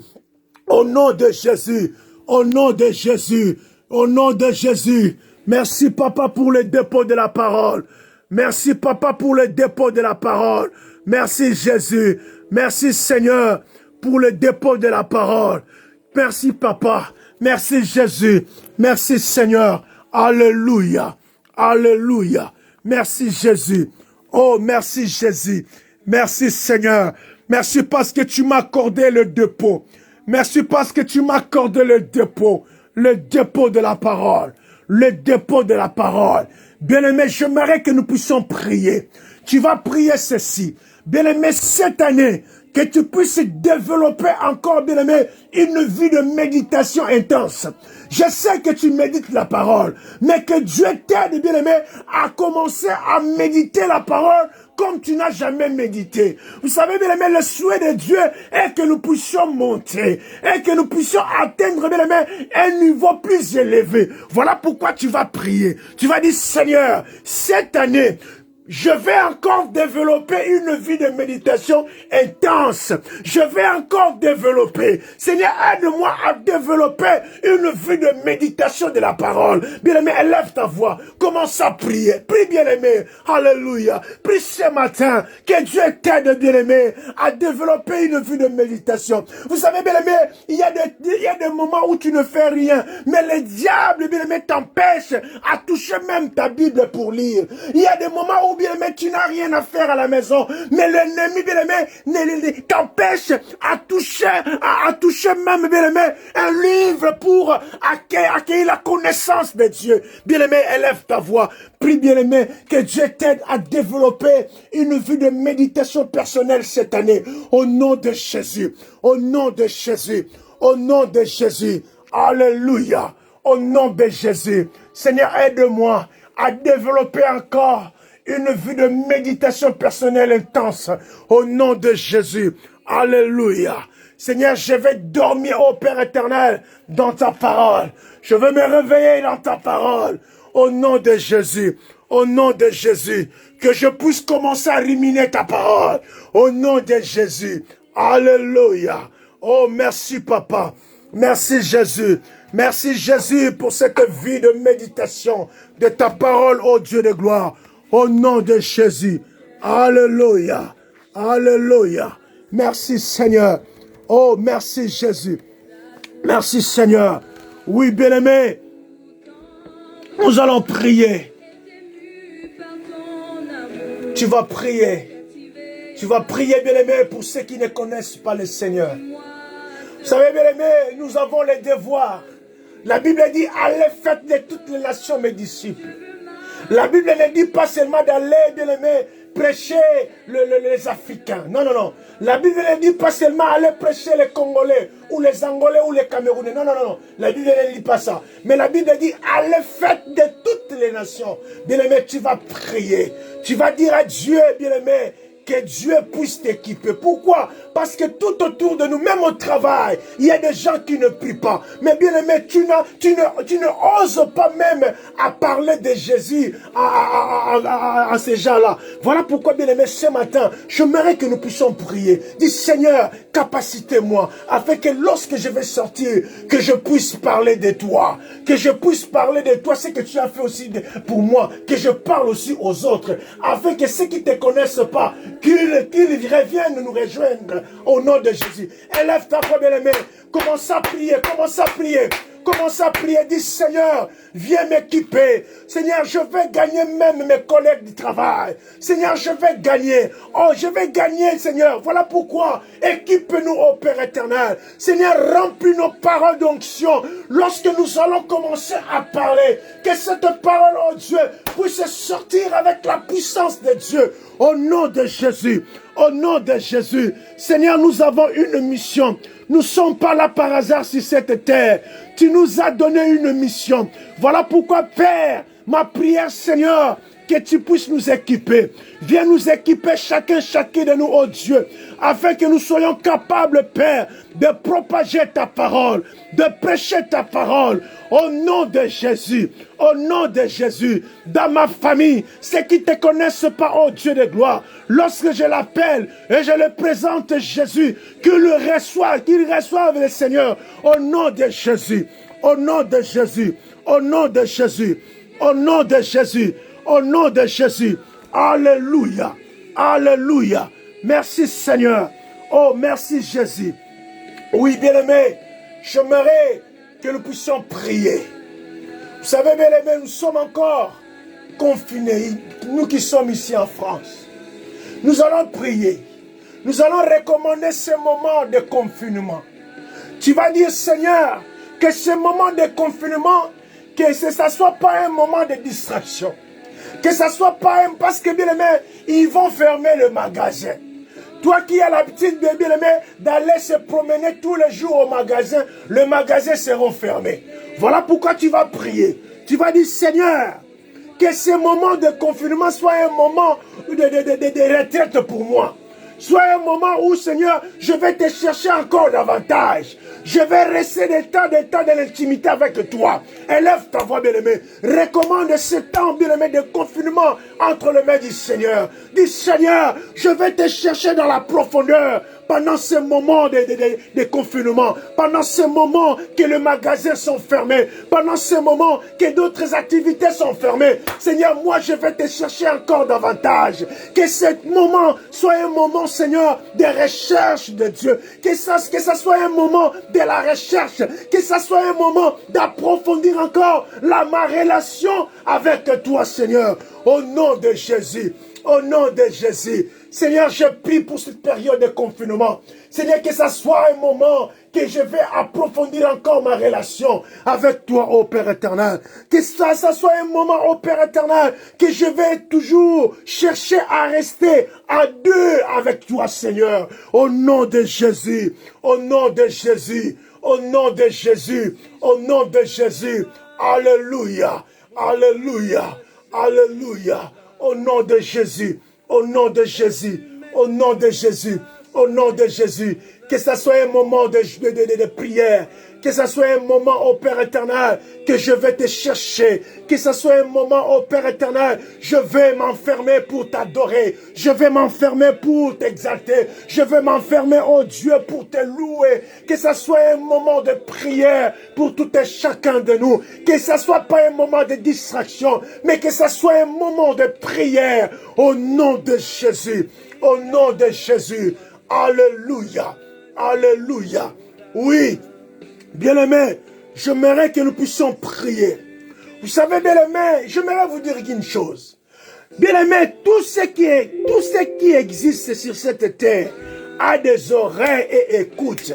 Au nom de Jésus. Au nom de Jésus. Au nom de Jésus. Merci, Papa, pour le dépôt de la parole. Merci, Papa, pour le dépôt de la parole. Merci, Jésus. Merci, Seigneur, pour le dépôt de la parole. Merci, Papa. Merci, Jésus. Merci, Seigneur. Alléluia. Alléluia. Merci, Jésus. Oh, merci, Jésus. Merci, Seigneur. Merci parce que tu m'as accordé le dépôt. Merci parce que tu m'as accordé le dépôt de la parole. Le dépôt de la parole. Bien-aimé, j'aimerais que nous puissions prier. Tu vas prier ceci. Bien-aimé, cette année, que tu puisses développer encore, bien-aimé, une vie de méditation intense. Je sais que tu médites la parole, mais que Dieu t'aide, bien-aimé, à commencer à méditer la parole comme tu n'as jamais médité. Vous savez, bien-aimé, le souhait de Dieu est que nous puissions monter, et que nous puissions atteindre, bien-aimé, un niveau plus élevé. Voilà pourquoi tu vas prier. Tu vas dire, Seigneur, cette année, je vais encore développer une vie de méditation intense. Je vais encore développer. Seigneur, aide-moi à développer une vie de méditation de la parole. Bien-aimé, élève ta voix. Commence à prier. Prie, bien-aimé. Alléluia. Prie ce matin. Que Dieu t'aide, bien-aimé, à développer une vie de méditation. Vous savez, bien-aimé, il y a des moments où tu ne fais rien. Mais le diable, bien-aimé, t'empêche à toucher même ta Bible pour lire. Il y a des moments où, bien-aimé, tu n'as rien à faire à la maison. Mais l'ennemi, bien-aimé, t'empêche à toucher même, bien-aimé, un livre pour accueillir la connaissance de Dieu. Bien-aimé, élève ta voix. Prie, bien-aimé, que Dieu t'aide à développer une vie de méditation personnelle cette année. Au nom de Jésus. Au nom de Jésus. Au nom de Jésus. Alléluia. Au nom de Jésus. Seigneur, aide-moi à développer encore une vie de méditation personnelle intense. Au nom de Jésus. Alléluia. Seigneur, je vais dormir, ô Père éternel, dans ta parole. Je veux me réveiller dans ta parole. Au nom de Jésus. Au nom de Jésus. Que je puisse commencer à ruminer ta parole. Au nom de Jésus. Alléluia. Oh, merci, Papa. Merci, Jésus. Merci, Jésus, pour cette vie de méditation de ta parole, ô Dieu de gloire. Au nom de Jésus. Alléluia. Alléluia. Merci, Seigneur. Oh, merci, Jésus. Merci, Seigneur. Oui, bien-aimé, nous allons prier. Tu vas prier. Tu vas prier, bien-aimé, pour ceux qui ne connaissent pas le Seigneur. Vous savez, bien-aimé, nous avons les devoirs. La Bible dit, allez, faites de toutes les nations mes disciples. La Bible ne dit pas seulement d'aller, bien-aimé, prêcher les Africains. Non, non, non. La Bible ne dit pas seulement aller prêcher les Congolais, ou les Angolais, ou les Camerounais. Non, non, non, non. La Bible ne dit pas ça. Mais la Bible dit, allez, faites de toutes les nations. Bien-aimé, tu vas prier. Tu vas dire à Dieu, bien-aimé, que Dieu puisse t'équiper. Pourquoi? Parce que tout autour de nous, même au travail, il y a des gens qui ne prient pas. Mais bien aimé, tu ne oses pas même à parler de Jésus à ces gens-là. Voilà pourquoi, bien aimé, ce matin, j'aimerais que nous puissions prier. Dis, Seigneur, capacite-moi, afin que lorsque je vais sortir, que je puisse parler de toi. Que je puisse parler de toi, ce que tu as fait aussi pour moi. Que je parle aussi aux autres. Afin que ceux qui ne te connaissent pas, qu'ils reviennent nous rejoindre au nom de Jésus. Élève ta voix, bien-aimé. Commence à prier, commence à prier. Commence à prier, dis Seigneur, viens m'équiper. Seigneur, je vais gagner même mes collègues du travail. Seigneur, je vais gagner. Oh, je vais gagner, Seigneur. Voilà pourquoi. Équipe-nous, ô Père éternel. Seigneur, remplis nos paroles d'onction. Lorsque nous allons commencer à parler, que cette parole, oh Dieu, puisse sortir avec la puissance de Dieu. Au nom de Jésus. Au nom de Jésus. Seigneur, nous avons une mission. Nous ne sommes pas là par hasard sur cette terre. Tu nous as donné une mission. Voilà pourquoi, Père, ma prière, Seigneur, que tu puisses nous équiper. Viens nous équiper chacun de nous, oh Dieu, afin que nous soyons capables, Père, de propager ta parole, de prêcher ta parole, au nom de Jésus, au nom de Jésus, dans ma famille, ceux qui ne te connaissent pas, oh Dieu de gloire, lorsque je l'appelle et je le présente Jésus, qu'ils reçoivent le Seigneur, au nom de Jésus, au nom de Jésus, au nom de Jésus, au nom de Jésus, au nom de Jésus. Alléluia. Alléluia. Merci Seigneur. Oh, merci Jésus. Oui, bien-aimé, j'aimerais que nous puissions prier. Vous savez, bien-aimé, nous sommes encore confinés, nous qui sommes ici en France. Nous allons prier. Nous allons recommander ce moment de confinement. Tu vas dire, Seigneur, que ce moment de confinement, que ce ne soit pas un moment de distraction. Que ce ne soit pas un... Parce que, bien aimé, ils vont fermer le magasin. Toi qui as l'habitude, bien aimé, d'aller se promener tous les jours au magasin, le magasin sera fermé. Voilà pourquoi tu vas prier. Tu vas dire, Seigneur, que ce moment de confinement soit un moment de retraite pour moi. Soit un moment où, Seigneur, je vais te chercher encore davantage. Je vais rester des temps de l'intimité avec toi. Élève ta voix, bien-aimé. Recommande ce temps, bien-aimé, de confinement entre les mains du Seigneur. Dis, Seigneur, je vais te chercher dans la profondeur pendant ce moment de confinement, pendant ce moment que les magasins sont fermés, pendant ce moment que d'autres activités sont fermées. Seigneur, moi, je vais te chercher encore davantage. Que ce moment soit un moment, Seigneur, de recherche de Dieu. Que ça soit un moment de la recherche. Que ça soit un moment d'approfondir encore ma relation avec toi, Seigneur. Au nom de Jésus. Au nom de Jésus. Seigneur, je prie pour cette période de confinement. Seigneur, que ça soit un moment que je vais approfondir encore ma relation avec toi, ô Père éternel. Que ça soit un moment, ô Père éternel, que je vais toujours chercher à rester à deux avec toi, Seigneur. Au nom de Jésus. Au nom de Jésus. Au nom de Jésus. Au nom de Jésus. Alléluia. Alléluia. Alléluia. Au nom de Jésus. Au nom de Jésus, au nom de Jésus, au nom de Jésus, que ce soit un moment de prière, que ce soit un moment, ô Père éternel, que je vais te chercher, que ce soit un moment, ô Père éternel, je vais m'enfermer pour t'adorer, je vais m'enfermer pour t'exalter, je vais m'enfermer, ô Dieu, pour te louer, que ce soit un moment de prière pour tout et chacun de nous, que ce soit pas un moment de distraction, mais que ce soit un moment de prière, au nom de Jésus, au nom de Jésus, alléluia, alléluia, oui. Bien-aimés, j'aimerais que nous puissions prier. Vous savez, bien-aimés, j'aimerais vous dire une chose. Bien-aimés, tout ce qui existe sur cette terre a des oreilles et écoute.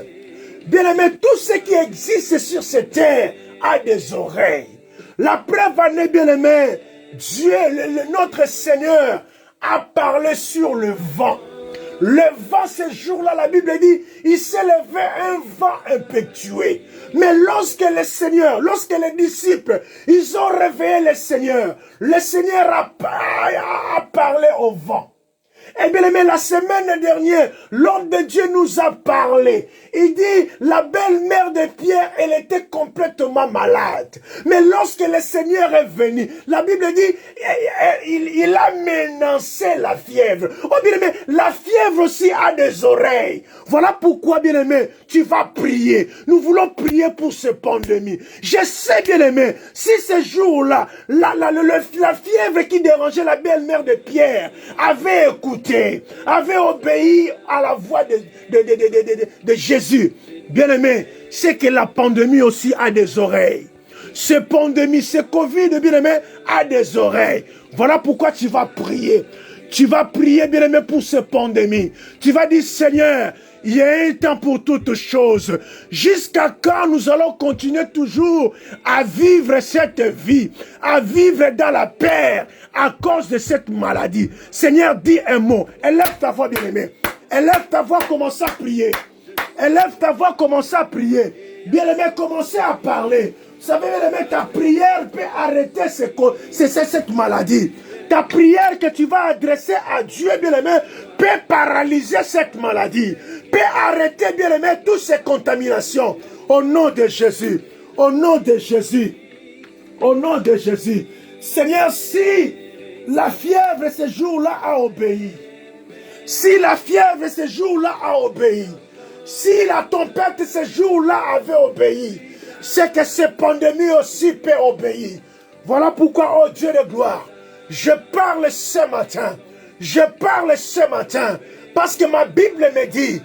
Bien-aimés, tout ce qui existe sur cette terre a des oreilles. La preuve en est, bien-aimés, Dieu, notre Seigneur, a parlé sur le vent. Le vent, ce jour-là, la Bible dit, il s'est levé un vent impétueux. Mais lorsque les disciples, ils ont réveillé le Seigneur a parlé au vent. Eh bien, mais la semaine dernière, l'homme de Dieu nous a parlé. Il dit, la belle-mère de Pierre, elle était complètement malade. Mais lorsque le Seigneur est venu, la Bible dit, il a menacé la fièvre. Oh, bien-aimé, la fièvre aussi a des oreilles. Voilà pourquoi, bien-aimé, tu vas prier. Nous voulons prier pour cette pandémie. Je sais, bien-aimé, si ce jour-là, la fièvre qui dérangeait la belle-mère de Pierre avait écouté, avait obéi à la voix de Jésus. Bien-aimé, c'est que la pandémie aussi a des oreilles. Cette pandémie, ce Covid, bien-aimé, a des oreilles. Voilà pourquoi tu vas prier. Tu vas prier, bien-aimé, pour cette pandémie. Tu vas dire, Seigneur, il y a un temps pour toutes choses. Jusqu'à quand nous allons continuer toujours à vivre cette vie, à vivre dans la paix à cause de cette maladie. Seigneur, dis un mot. Élève ta voix, bien-aimé. Élève ta voix, commence à prier. Élève ta voix, commence à prier. Bien-aimé, commencez à parler. Vous savez, bien-aimé, ta prière peut arrêter cette maladie. Ta prière que tu vas adresser à Dieu, bien-aimé, peut paralyser cette maladie. Peut arrêter, bien-aimé, toutes ces contaminations. Au nom de Jésus. Au nom de Jésus. Au nom de Jésus. Seigneur, si la fièvre ce jour-là a obéi. Si la fièvre ce jour-là a obéi. Si la tempête ce jour-là avait obéi. C'est que cette pandémie aussi peut obéir. Voilà pourquoi, oh Dieu de gloire, je parle ce matin. Je parle ce matin. Parce que ma Bible me dit,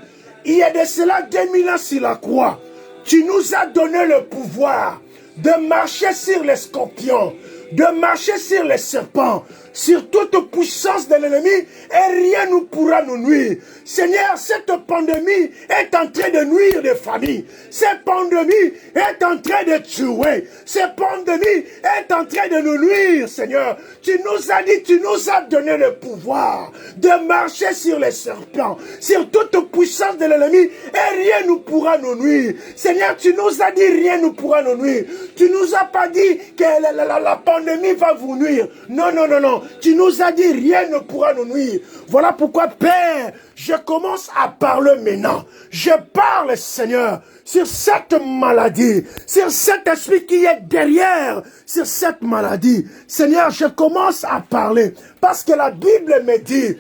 il y a de cela 2000 ans sur la croix. Tu nous as donné le pouvoir de marcher sur les scorpions, de marcher sur les serpents, sur toute puissance de l'ennemi, et rien ne pourra nous nuire. Seigneur, cette pandémie est en train de nuire des familles. Cette pandémie est en train de tuer. Cette pandémie est en train de nous nuire, Seigneur. Tu nous as dit, tu nous as donné le pouvoir de marcher sur les serpents, sur toute puissance de l'ennemi, et rien ne pourra nous nuire. Seigneur, tu nous as dit, rien ne pourra nous nuire. Tu nous as pas dit que la pandémie va vous nuire. Non, non, non, non. non, tu nous as dit rien ne pourra nous nuire. Voilà pourquoi, Père, je commence à parler maintenant. Je parle, Seigneur, sur cette maladie, sur cet esprit qui est derrière, sur cette maladie. Seigneur, je commence à parler parce que la Bible me dit,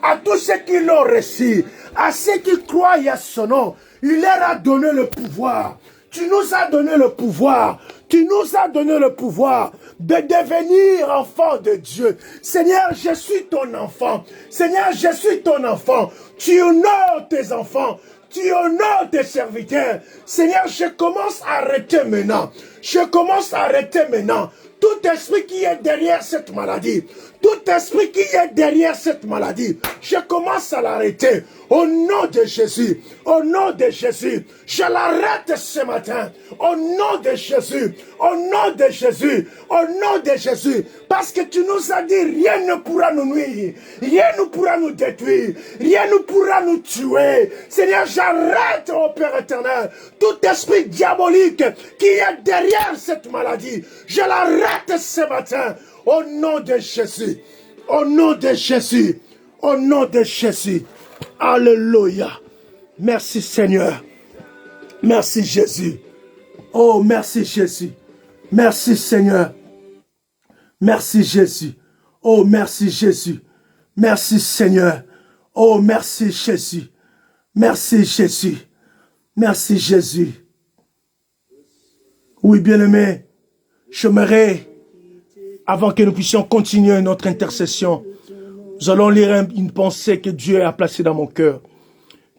à tous ceux qui l'ont reçu, à ceux qui croient à son nom, il leur a donné le pouvoir. Tu nous as donné le pouvoir. Tu nous as donné le pouvoir de devenir enfant de Dieu. Seigneur, je suis ton enfant. Seigneur, je suis ton enfant. Tu honores tes enfants. Tu honores tes serviteurs. Seigneur, je commence à arrêter maintenant. Je commence à arrêter maintenant. Tout esprit qui est derrière cette maladie, tout esprit qui est derrière cette maladie, je commence à l'arrêter. Au nom de Jésus, au nom de Jésus, je l'arrête ce matin. Au nom de Jésus, au nom de Jésus, au nom de Jésus. Parce que tu nous as dit, rien ne pourra nous nuire, rien ne pourra nous détruire, rien ne pourra nous tuer. Seigneur, j'arrête, ô Père éternel, tout esprit diabolique qui est derrière cette maladie. Je l'arrête ce matin. Au nom de Jésus, au nom de Jésus, au nom de Jésus. Alléluia. Merci Seigneur. Merci Jésus. Oh, merci Jésus. Merci Seigneur. Merci Jésus. Oh, merci Jésus. Merci Seigneur. Oh, merci Jésus. Merci Jésus. Merci Jésus. Oui, bien-aimé, j'aimerais, avant que nous puissions continuer notre intercession, nous allons lire une pensée que Dieu a placée dans mon cœur.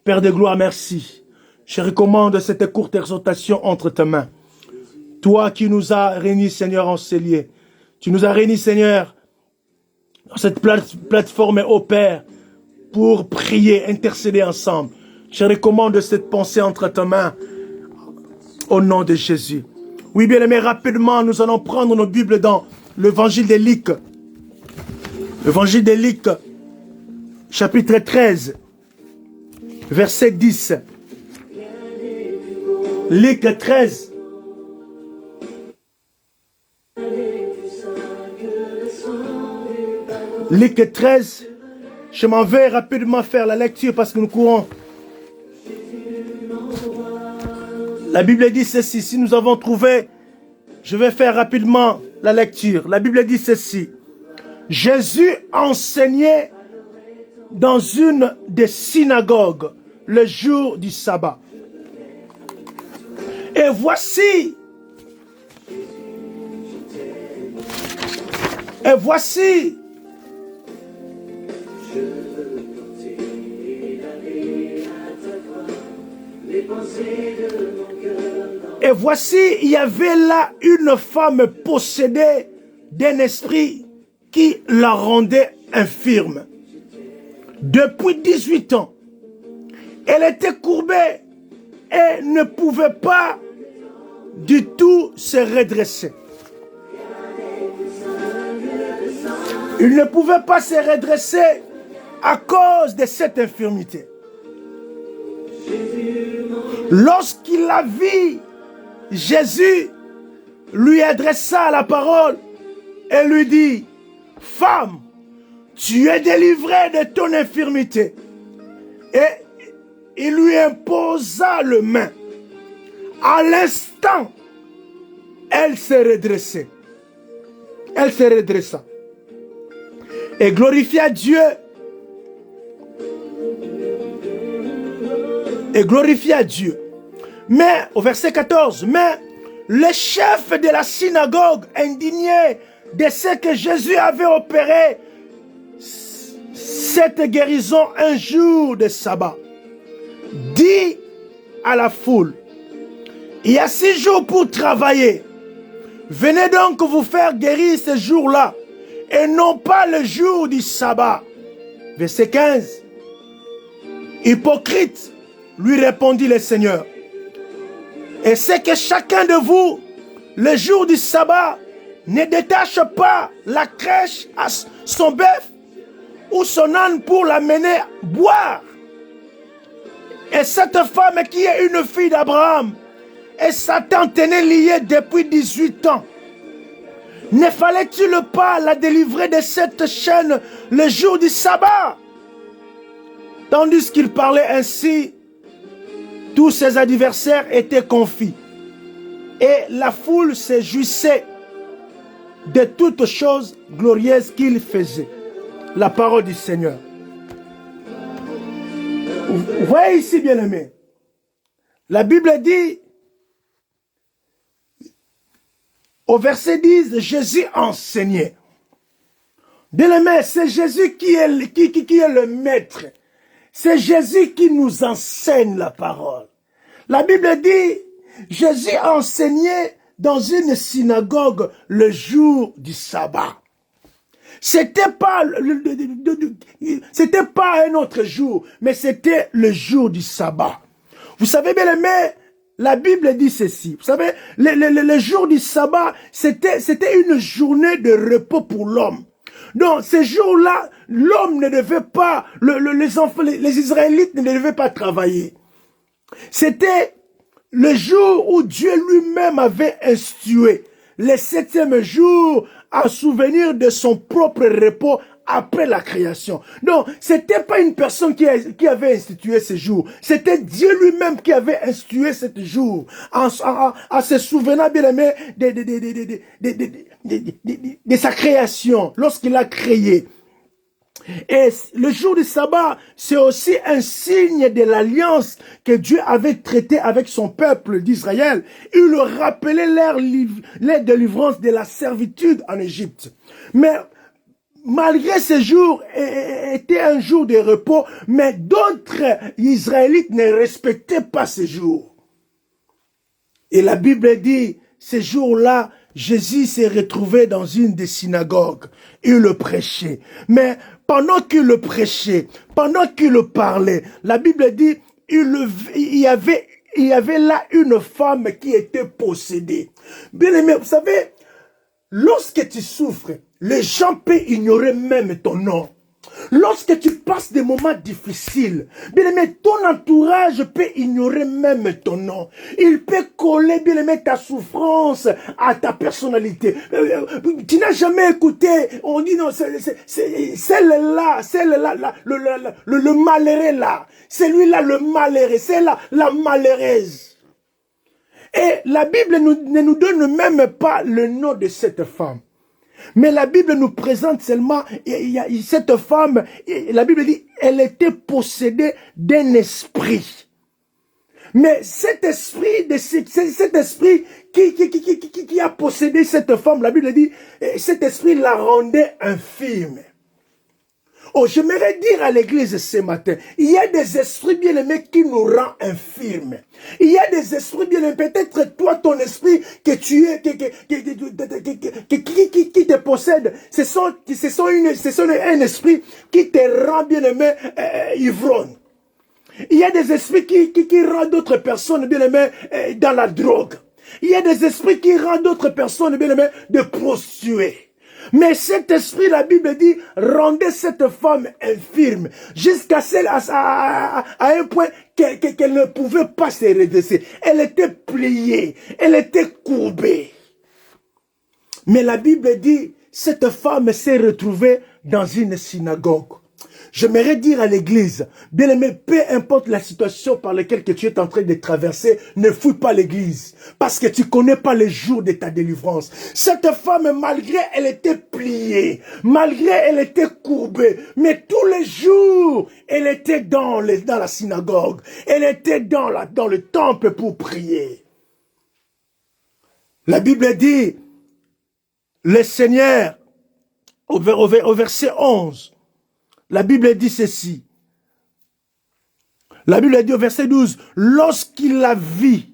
Père de gloire, merci. Je recommande cette courte exhortation entre tes mains. Toi qui nous as réunis, Seigneur, en ces lieux. Tu nous as réunis, Seigneur, dans cette plateforme, ô Père, pour prier, intercéder ensemble. Je recommande cette pensée entre tes mains, au nom de Jésus. Oui, bien aimé, rapidement, nous allons prendre nos Bibles dans l'évangile de Luc. L'évangile de Luc, chapitre 13, verset 10. Luc 13. Luc 13. Je m'en vais rapidement faire la lecture parce que nous courons. La Bible dit ceci. Si nous avons trouvé, je vais faire rapidement la lecture. La Bible dit ceci. Jésus enseignait dans une des synagogues le jour du sabbat. Et voici, il y avait là une femme possédée d'un esprit qui la rendait infirme. Depuis 18 ans, elle était courbée et ne pouvait pas du tout se redresser. Il ne pouvait pas se redresser à cause de cette infirmité. Lorsqu'il la vit, Jésus lui adressa la parole et lui dit, « Femme, tu es délivrée de ton infirmité. » Et il lui imposa le main. À l'instant, elle s'est redressée. Elle se redressa. Et glorifia Dieu. Et glorifia Dieu. Mais, au verset 14, mais le chef de la synagogue, indigné de ce que Jésus avait opéré, cette guérison un jour de sabbat, dit à la foule, il y a 6 jours pour travailler. Venez donc vous faire guérir ce jour-là et non pas le jour du sabbat. Verset 15. Hypocrite, lui répondit le Seigneur. Et c'est que chacun de vous, le jour du sabbat, ne détache pas la crèche à son bœuf ou son âne pour l'amener boire. Et cette femme qui est une fille d'Abraham, et Satan tenait liée depuis 18 ans. Ne fallait-il pas la délivrer de cette chaîne le jour du sabbat? Tandis qu'il parlait ainsi, tous ses adversaires étaient confus. Et la foule se jouissait de toutes choses glorieuses qu'il faisait. La parole du Seigneur. Vous voyez ici, bien-aimés, la Bible dit, au verset 10, Jésus enseignait. Bien-aimés, c'est Jésus qui est le maître. C'est Jésus qui nous enseigne la parole. La Bible dit, Jésus enseignait dans une synagogue le jour du sabbat. C'était pas un autre jour, mais c'était le jour du sabbat. Vous savez, bien aimé, la Bible dit ceci. Vous savez, le jour du sabbat, c'était une journée de repos pour l'homme. Donc, ces jours-là, l'homme ne devait pas, les Israélites ne devaient pas travailler. C'était le jour où Dieu lui-même avait institué le 7e jour à souvenir de son propre repos après la création. Donc, c'était pas une personne qui avait institué ce jour. C'était Dieu lui-même qui avait institué ce jour. En se souvenant, bien aimé, de sa création, lorsqu'il a créé. Et le jour du sabbat, c'est aussi un signe de l'alliance que Dieu avait traitée avec son peuple d'Israël. Il leur rappelait leur délivrance de la servitude en Égypte. Mais malgré ce jour, était un jour de repos, mais d'autres Israélites ne respectaient pas ce jour. Et la Bible dit, ce jour-là, Jésus s'est retrouvé dans une des synagogues. Il le prêchait. Mais pendant qu'il le prêchait, pendant qu'il le parlait, la Bible dit, il y avait là une femme qui était possédée. Bien aimé, vous savez, lorsque tu souffres, les gens peuvent ignorer même ton nom. Lorsque tu passes des moments difficiles, bien aimé, ton entourage peut ignorer même ton nom. Il peut coller, bien aimé, ta souffrance à ta personnalité. Tu n'as jamais écouté, on dit non, celle-là, le malheureux là, celui-là le malheureux, c'est la malheureuse. Et la Bible ne nous donne même pas le nom de cette femme. Mais la Bible nous présente seulement cette femme, la Bible dit, elle était possédée d'un esprit. Mais cet esprit qui a possédé cette femme, la Bible dit, cet esprit la rendait infirme. Oh, j'aimerais dire à l'église ce matin, il y a des esprits bien-aimés qui nous rendent infirmes. Il y a des esprits bien-aimés, peut-être toi, ton esprit que tu es, qui te possède, ce sont un esprit qui te rend bien-aimé ivrogne. Il y a des esprits qui rendent d'autres personnes bien-aimées dans la drogue. Il y a des esprits qui rendent d'autres personnes bien-aimées de prostituées. Mais cet esprit, la Bible dit, rendait cette femme infirme, jusqu'à un point qu'elle ne pouvait pas se redresser. Elle était pliée, elle était courbée. Mais la Bible dit, cette femme s'est retrouvée dans une synagogue. J'aimerais dire à l'église, bien aimé, peu importe la situation par laquelle tu es en train de traverser, ne fouille pas l'église. Parce que tu connais pas les jours de ta délivrance. Cette femme, malgré elle était pliée, malgré elle était courbée, mais tous les jours, elle était dans la synagogue. Elle était dans le temple pour prier. La Bible dit, le Seigneur, au verset 11, la Bible dit ceci. La Bible dit au verset 12, lorsqu'il la vit,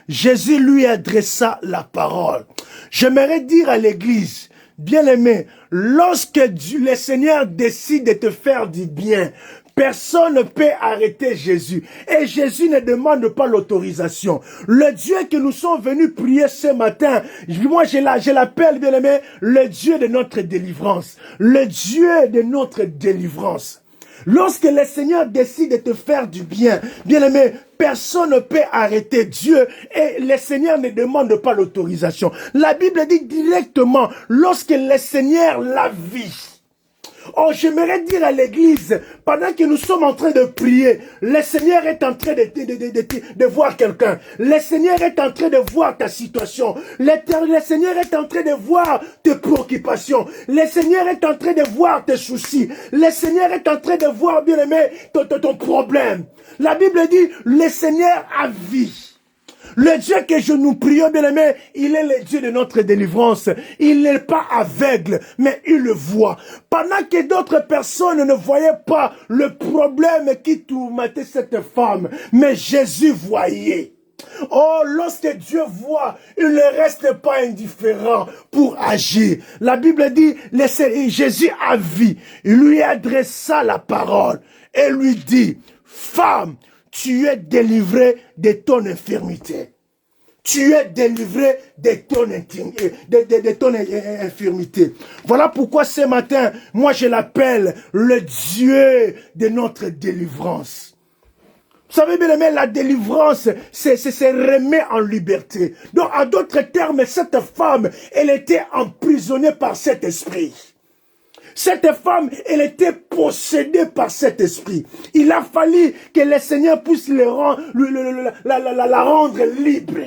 Jésus lui adressa la parole. J'aimerais dire à l'église, bien aimé, lorsque le Seigneur décide de te faire du bien, personne ne peut arrêter Jésus. Et Jésus ne demande pas l'autorisation. Le Dieu que nous sommes venus prier ce matin, moi je l'appelle, bien aimé, le Dieu de notre délivrance. Le Dieu de notre délivrance. Lorsque le Seigneur décide de te faire du bien, bien-aimé, personne ne peut arrêter Dieu et le Seigneur ne demande pas l'autorisation. La Bible dit directement, lorsque le Seigneur la vit. Oh, j'aimerais dire à l'église, pendant que nous sommes en train de prier, le Seigneur est en train de voir quelqu'un. Le Seigneur est en train de voir ta situation. Le Seigneur est en train de voir tes préoccupations. Le Seigneur est en train de voir tes soucis. Le Seigneur est en train de voir, bien aimé, ton problème. La Bible dit, le Seigneur a vu. Le Dieu que je nous prions, bien-aimé, il est le Dieu de notre délivrance. Il n'est pas aveugle, mais il le voit. Pendant que d'autres personnes ne voyaient pas le problème qui tourmentait cette femme, mais Jésus voyait. Oh, lorsque Dieu voit, il ne reste pas indifférent pour agir. La Bible dit, Jésus a vu, il lui adressa la parole et lui dit, femme, tu es délivré de ton infirmité. Tu es délivré de ton infirmité. Voilà pourquoi ce matin, moi je l'appelle le Dieu de notre délivrance. Vous savez bien aimé, la délivrance, c'est se remettre en liberté. Donc, en d'autres termes, cette femme, elle était emprisonnée par cet esprit. Cette femme, elle était possédée par cet esprit. Il a fallu que le Seigneur puisse la rendre libre.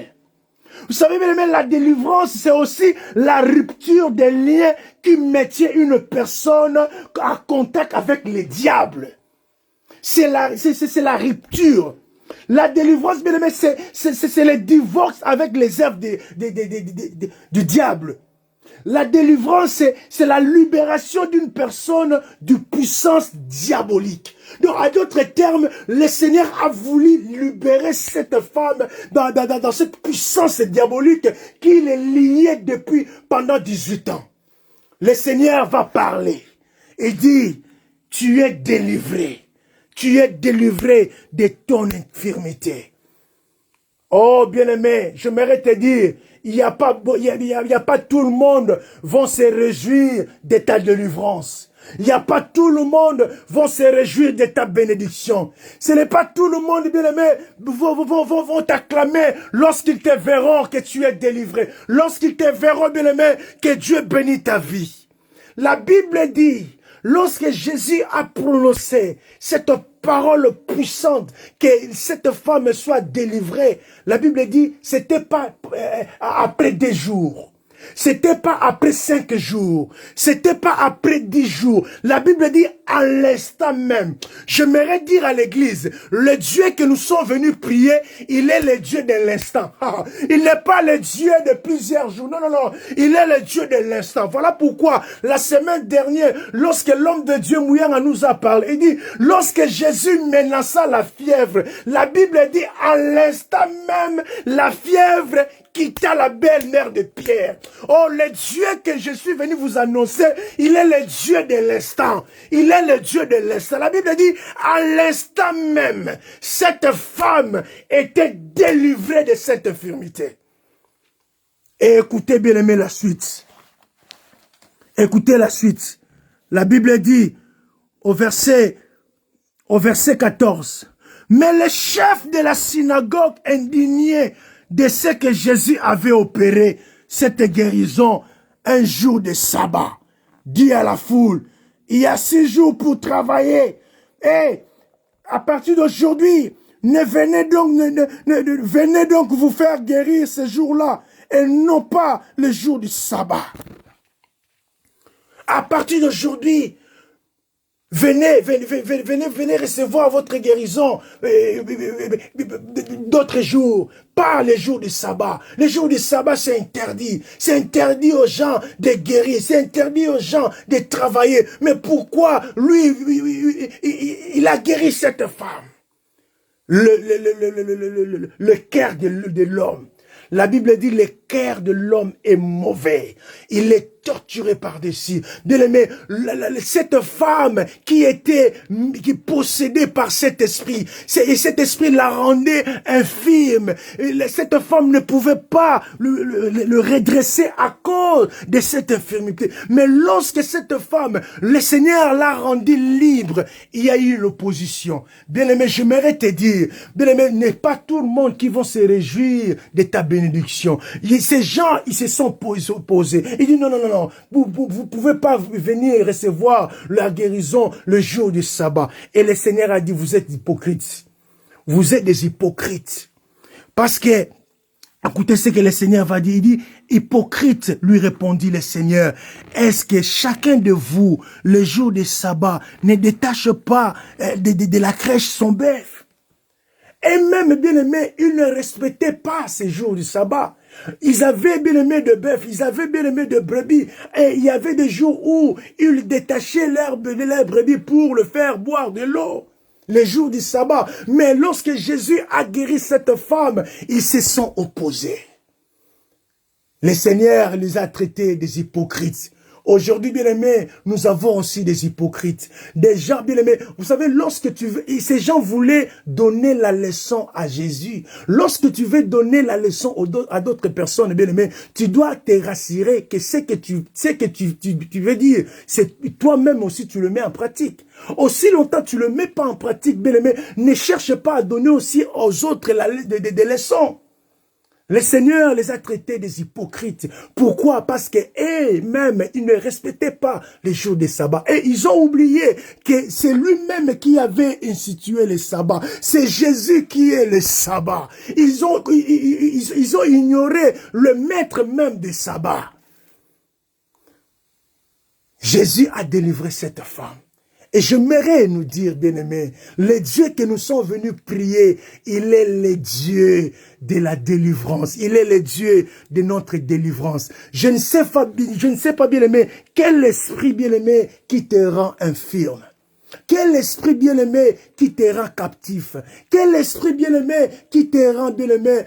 Vous savez bien, la délivrance, c'est aussi la rupture des liens qui mettaient une personne en contact avec le diable. C'est la rupture. La délivrance, bien aimé, c'est le divorce avec les œuvres du diable. La délivrance, c'est la libération d'une personne d'une puissance diabolique. Donc, à d'autres termes, le Seigneur a voulu libérer cette femme dans cette puissance diabolique qu'il est lié depuis pendant 18 ans. Le Seigneur va parler et dit, tu es délivré. Tu es délivré de ton infirmité. Oh, bien-aimé, j'aimerais te dire, il n'y a pas tout le monde vont se réjouir de ta délivrance. Il n'y a pas tout le monde vont se réjouir de ta bénédiction. Ce n'est pas tout le monde, bien-aimé, vont t'acclamer lorsqu'ils te verront que tu es délivré. Lorsqu'ils te verront, bien-aimé, que Dieu bénit ta vie. La Bible dit, lorsque Jésus a prononcé cette parole puissante, que cette femme soit délivrée, la Bible dit, c'était pas après 2 jours. C'était pas après 5 jours. C'était pas après 10 jours. La Bible dit à l'instant même. J'aimerais dire à l'église, le Dieu que nous sommes venus prier, il est le Dieu de l'instant. Il n'est pas le Dieu de plusieurs jours. Non, non, non. Il est le Dieu de l'instant. Voilà pourquoi la semaine dernière, lorsque l'homme de Dieu Mouyanga nous a parlé, il dit, lorsque Jésus menaça la fièvre, la Bible dit à l'instant même, la fièvre quitta la belle-mère de Pierre. Oh, le Dieu que je suis venu vous annoncer, il est le Dieu de l'instant. Il est le Dieu de l'instant. La Bible dit, à l'instant même, cette femme était délivrée de cette infirmité. Et écoutez bien aimé la suite. Écoutez la suite. La Bible dit, au verset 14, mais le chef de la synagogue indigné de ce que Jésus avait opéré, cette guérison, un jour de sabbat, dit à la foule, il y a 6 jours pour travailler, et à partir d'aujourd'hui, venez donc vous faire guérir ce jour-là, et non pas le jour du sabbat. À partir d'aujourd'hui, venez recevoir votre guérison d'autres jours, pas les jours du sabbat. Les jours du sabbat, c'est interdit. C'est interdit aux gens de guérir, c'est interdit aux gens de travailler. Mais pourquoi lui, il a guéri cette femme? Le cœur de l'homme. La Bible dit le cœur de l'homme est mauvais. Il est torturé par-dessus. Bien-aimé, cette femme qui possédée par cet esprit, et cet esprit la rendait infirme. Cette femme ne pouvait pas le redresser à cause de cette infirmité. Mais lorsque cette femme, le Seigneur l'a rendue libre, il y a eu l'opposition. Bien-aimé, j'aimerais te dire, bien-aimé, n'est pas tout le monde qui va se réjouir de ta bénédiction. Ces gens, ils se sont opposés. Ils disent non, non, non, non, vous pouvez pas venir recevoir la guérison le jour du sabbat. Et le Seigneur a dit, vous êtes hypocrites. Vous êtes des hypocrites. Parce que, écoutez ce que le Seigneur va dire. Il dit, hypocrite, lui répondit le Seigneur. Est-ce que chacun de vous, le jour du sabbat, ne détache pas de la crèche son bœuf? Et même, bien aimé, ils ne respectaient pas ces jours du sabbat. Ils avaient bien aimé de bœuf, ils avaient bien aimé de brebis. Et il y avait des jours où ils détachaient l'herbe de la brebis pour le faire boire de l'eau. Les jours du sabbat. Mais lorsque Jésus a guéri cette femme, ils se sont opposés. Le Seigneur les a traités des hypocrites. Aujourd'hui, bien-aimés, nous avons aussi des hypocrites. Des gens, bien-aimés, vous savez, ces gens voulaient donner la leçon à Jésus. Lorsque tu veux donner la leçon à d'autres personnes, bien-aimés, tu dois te rassurer que ce que tu veux dire, c'est toi-même aussi, tu le mets en pratique. Aussi longtemps tu le mets pas en pratique, bien-aimé, ne cherche pas à donner aussi aux autres des leçons. Le Seigneur les a traités des hypocrites. Pourquoi? Parce que eux-mêmes, ils ne respectaient pas les jours des sabbats. Et ils ont oublié que c'est lui-même qui avait institué le sabbat. C'est Jésus qui est le sabbat. Ils ont ignoré le maître même des sabbats. Jésus a délivré cette femme. Et j'aimerais nous dire, bien-aimés, le Dieu que nous sommes venus prier, il est le Dieu de la délivrance. Il est le Dieu de notre délivrance. Je ne sais pas, bien-aimé, quel esprit, bien-aimé, qui te rend infirme. Quel esprit bien-aimé qui te rend captif? Quel esprit bien-aimé qui te rend bien-aimé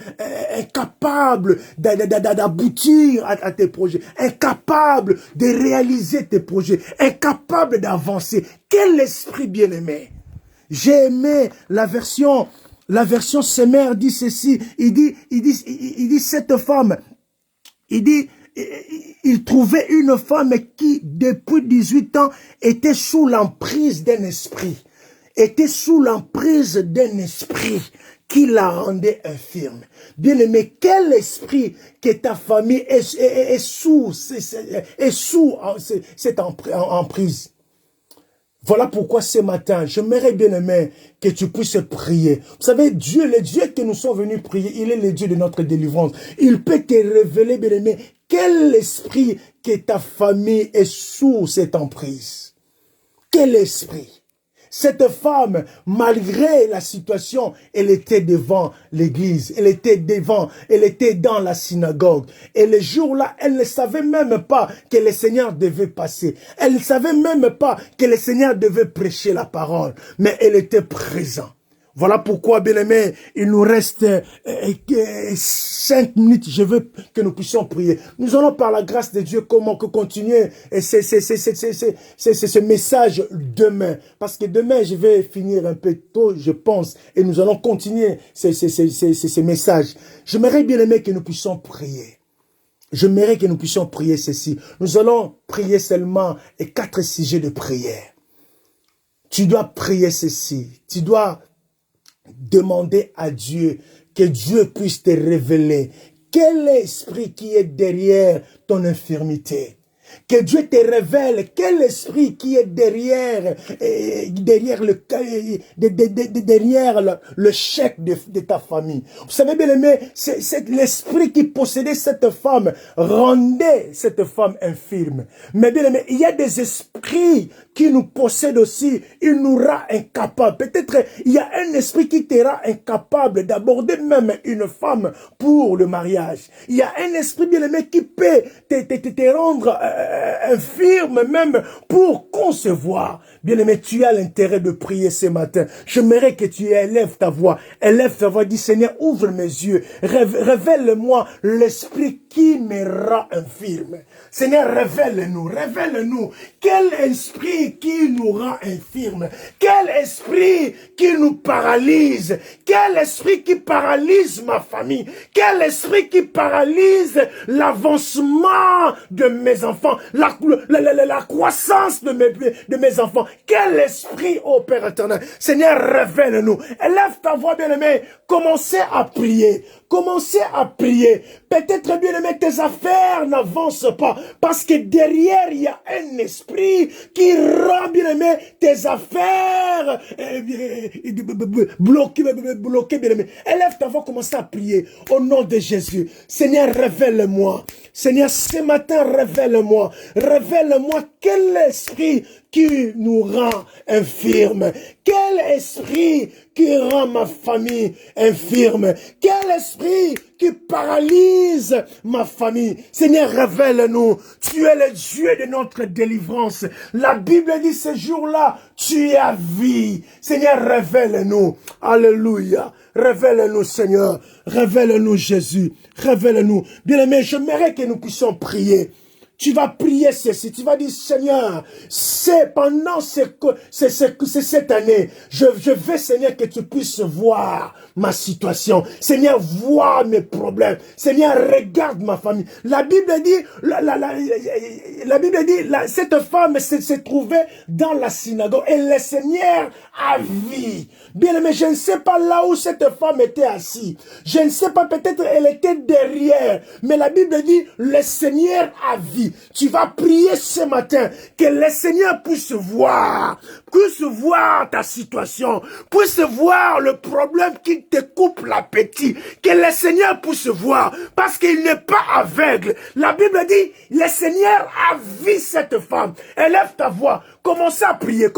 incapable d'aboutir à tes projets, incapable de réaliser tes projets, incapable d'avancer? Quel esprit bien-aimé? J'ai aimé la version Semer dit ceci. Il dit cette femme, il trouvait une femme qui, depuis 18 ans, était sous l'emprise d'un esprit. Était sous l'emprise d'un esprit qui la rendait infirme. Bien aimé, quel esprit que ta famille est sous cette emprise? Voilà pourquoi ce matin, j'aimerais bien aimer que tu puisses prier. Vous savez, Dieu, le Dieu que nous sommes venus prier, il est le Dieu de notre délivrance. Il peut te révéler, bien aimé, quel esprit que ta famille est sous cette emprise. Quel esprit? Cette femme, malgré la situation, elle était devant l'église, elle était dans la synagogue. Et le jour-là, elle ne savait même pas que le Seigneur devait passer. Elle ne savait même pas que le Seigneur devait prêcher la parole. Mais elle était présente. Voilà pourquoi, bien-aimés, il nous reste 5 minutes. Je veux que nous puissions prier. Nous allons, par la grâce de Dieu, continuer ce message demain. Parce que demain, je vais finir un peu tôt, je pense. Et nous allons continuer ce message. J'aimerais, bien-aimés, que nous puissions prier. J'aimerais que nous puissions prier ceci. Nous allons prier seulement 4 sujets de prière. Tu dois prier ceci. Tu dois demander à Dieu que Dieu puisse te révéler quel esprit qui est derrière ton infirmité. Que Dieu te révèle quel esprit qui est derrière le chèque de ta famille. Vous savez bien aimé, c'est l'esprit qui possédait cette femme rendait cette femme infirme. Mais bien aimé, il y a des esprits qui nous possèdent aussi, il nous rend incapables. Peut-être il y a un esprit qui te rend incapable d'aborder même une femme pour le mariage. Il y a un esprit bien aimé qui peut te rendre infirme même pour concevoir. Bien-aimé, tu as l'intérêt de prier ce matin. J'aimerais que tu élèves ta voix. Élève ta voix, dis Seigneur, ouvre mes yeux. Révèle-moi l'esprit qui me rend infirme. Seigneur, révèle-nous, révèle-nous. Quel esprit qui nous rend infirme? Quel esprit qui nous paralyse? Quel esprit qui paralyse ma famille? Quel esprit qui paralyse l'avancement de mes enfants? La croissance de mes enfants? Quel esprit, ô Père éternel? Seigneur, révèle-nous. Élève ta voix, bien-aimé. Commencez à prier. Commencez à prier. Peut-être, bien-aimé, tes affaires n'avancent pas. Parce que derrière, il y a un esprit qui rend, bien-aimé, tes affaires bloquées, bien-aimé. Élève ta voix, commencez à prier. Au nom de Jésus. Seigneur, révèle-moi. Seigneur, ce matin, révèle-moi. Révèle-moi quel esprit qui nous rend infirme. Quel esprit qui rend ma famille infirme. Quel esprit qui paralyse ma famille. Seigneur, révèle-nous. Tu es le Dieu de notre délivrance. La Bible dit ce jour-là, tu es à vie. Seigneur, révèle-nous. Alléluia. Révèle-nous, Seigneur. Révèle-nous, Jésus. Révèle-nous. Bien-aimé, j'aimerais que nous puissions prier. Tu vas prier ceci, tu vas dire Seigneur, c'est pendant cette année, je veux Seigneur que tu puisses voir ma situation. Seigneur, vois mes problèmes. Seigneur, regarde ma famille. La Bible dit, la Bible dit, cette femme se trouvait dans la synagogue et le Seigneur a vu. Bien aimé, je ne sais pas là où cette femme était assise. Je ne sais pas, peut-être elle était derrière. Mais la Bible dit, le Seigneur a vu. Tu vas prier ce matin que le Seigneur puisse voir ta situation, puisse voir le problème qui te coupe l'appétit, que le Seigneur puisse voir, parce qu'il n'est pas aveugle. La Bible dit, le Seigneur a vu cette femme. Élève ta voix, commence à prier,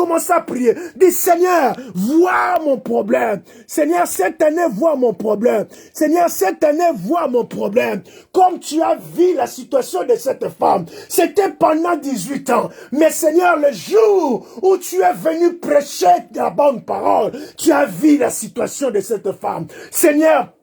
Dis Seigneur, vois mon problème. Seigneur, cette année, vois mon problème. Seigneur, cette année, vois mon problème. Comme tu as vu la situation de cette femme, c'était pendant 18 ans. Mais Seigneur, le jour où tu es venu prêcher la bonne parole, tu as vu la situation de cette femme. Seigneur,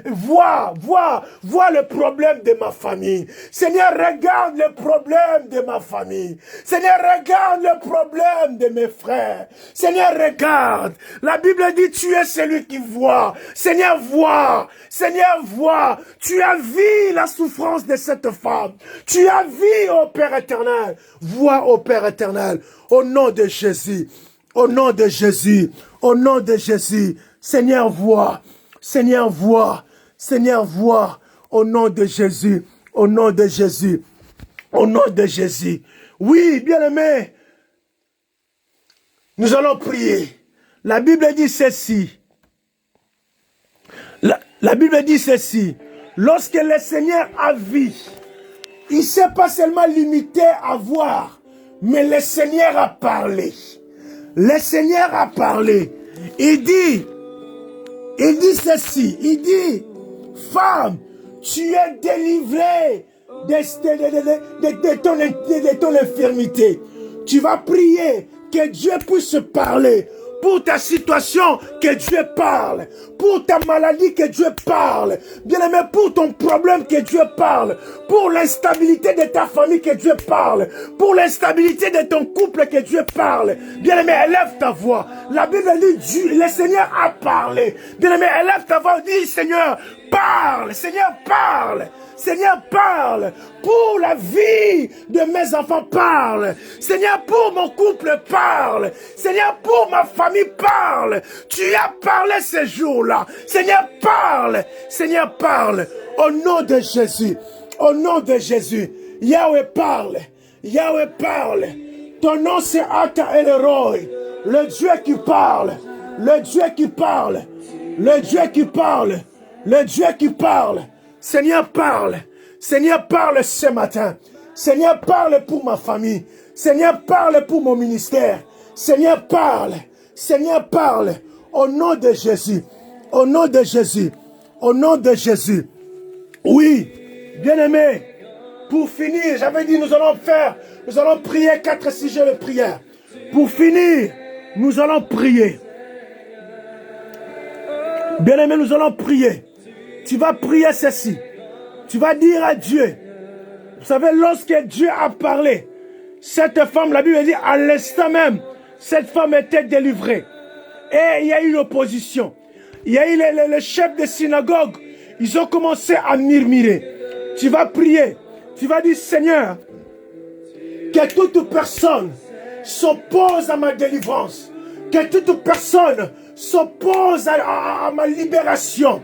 vois le problème de ma famille. Seigneur, regarde le problème de ma famille. Seigneur, regarde le problème de mes frères. Seigneur, regarde. La Bible dit, tu es celui qui voit. Seigneur, vois. Seigneur, vois. Tu as vu la souffrance de cette femme. Tu as vu, ô Père éternel. Vois, ô Père éternel. Au nom de Jésus. Au nom de Jésus. Au nom de Jésus. Seigneur, vois. Seigneur, vois. Seigneur, vois. Au nom de Jésus. Au nom de Jésus. Au nom de Jésus. Oui, bien-aimé. Nous allons prier. La Bible dit ceci. La Bible dit ceci. Lorsque le Seigneur a vu, il ne s'est pas seulement limité à voir, mais le Seigneur a parlé. Le Seigneur a parlé. Il dit ceci. Il dit, femme, tu es délivrée de ton infirmité. Tu vas prier que Dieu puisse parler. Pour ta situation, que Dieu parle. Pour ta maladie, que Dieu parle. Bien-aimé, pour ton problème, que Dieu parle. Pour l'instabilité de ta famille, que Dieu parle. Pour l'instabilité de ton couple, que Dieu parle. Bien-aimé, élève ta voix. La Bible dit, le Seigneur a parlé. Bien-aimé, élève ta voix, dis, Seigneur, parle. Seigneur, parle. Seigneur, parle. Pour la vie de mes enfants, parle. Seigneur, pour mon couple, parle. Seigneur, pour ma famille, parle. Tu as parlé ce jour-là. Seigneur, parle. Seigneur, parle. Au nom de Jésus. Au nom de Jésus. Yahweh, parle. Yahweh, parle. Ton nom, c'est Ata El-Roi. Le Dieu qui parle. Le Dieu qui parle. Le Dieu qui parle. Le Dieu qui parle. Seigneur, parle. Seigneur, parle ce matin. Seigneur, parle pour ma famille. Seigneur, parle pour mon ministère. Seigneur, parle. Seigneur, parle. Au nom de Jésus. Au nom de Jésus. Au nom de Jésus. Oui, bien-aimé, pour finir, j'avais dit, nous allons prier 4 sujets de prière. Pour finir, nous allons prier. Bien-aimé, nous allons prier. Tu vas prier ceci. Tu vas dire à Dieu. Vous savez, lorsque Dieu a parlé, cette femme, la Bible dit, à l'instant même, cette femme était délivrée. Et il y a eu une opposition. Il y a eu les chefs de synagogue. Ils ont commencé à murmurer. Tu vas prier. Tu vas dire, Seigneur, que toute personne s'oppose à ma délivrance. Que toute personne s'oppose à ma libération.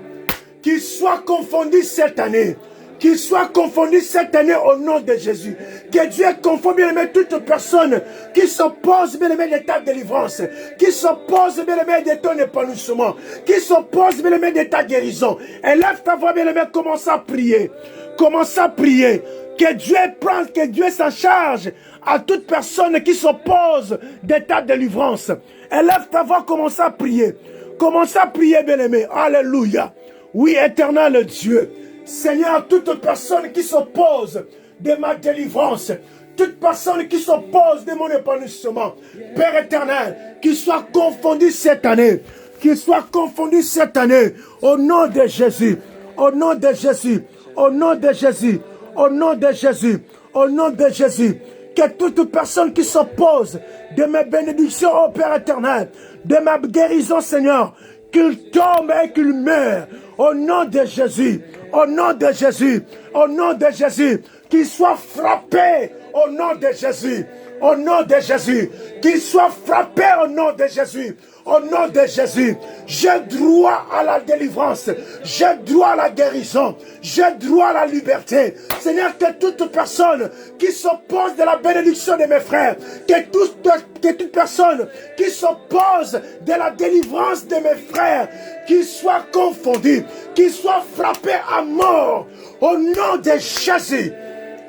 Qu'il soit confondu cette année. Qu'il soit confondu cette année au nom de Jésus. Que Dieu confonde, bien aimé, toute personne qui s'oppose, bien aimé, de ta délivrance. Qui s'oppose, bien aimé, de ton épanouissement. Qui s'oppose, bien aimé, de ta guérison. Élève ta voix, bien aimé, commence à prier. Commence à prier. Que Dieu prenne, que Dieu s'en charge à toute personne qui s'oppose de ta délivrance. Élève ta voix, commence à prier. Commence à prier, bien aimé. Alléluia. Oui, éternel Dieu. Seigneur, toute personne qui s'oppose de ma délivrance, toute personne qui s'oppose de mon épanouissement, Père éternel, qu'il soit confondu cette année, qu'il soit confondu cette année, au nom de Jésus, au nom de Jésus, au nom de Jésus, au nom de Jésus, au nom de Jésus, que toute personne qui s'oppose de mes bénédictions, ô Père éternel, de ma guérison, Seigneur, qu'il tombe et qu'il meure, au nom de Jésus, au nom de Jésus, au nom de Jésus, qu'il soit frappé au nom de Jésus, au nom de Jésus, qu'il soit frappé au nom de Jésus, au nom de Jésus. J'ai droit à la délivrance, j'ai droit à la guérison, j'ai droit à la liberté. Seigneur, que toute personne qui s'oppose de la bénédiction de mes frères, que toute personne qui s'oppose de la délivrance de mes frères, qu'il soit confondu, qu'il soit frappé à mort, au nom de Jésus,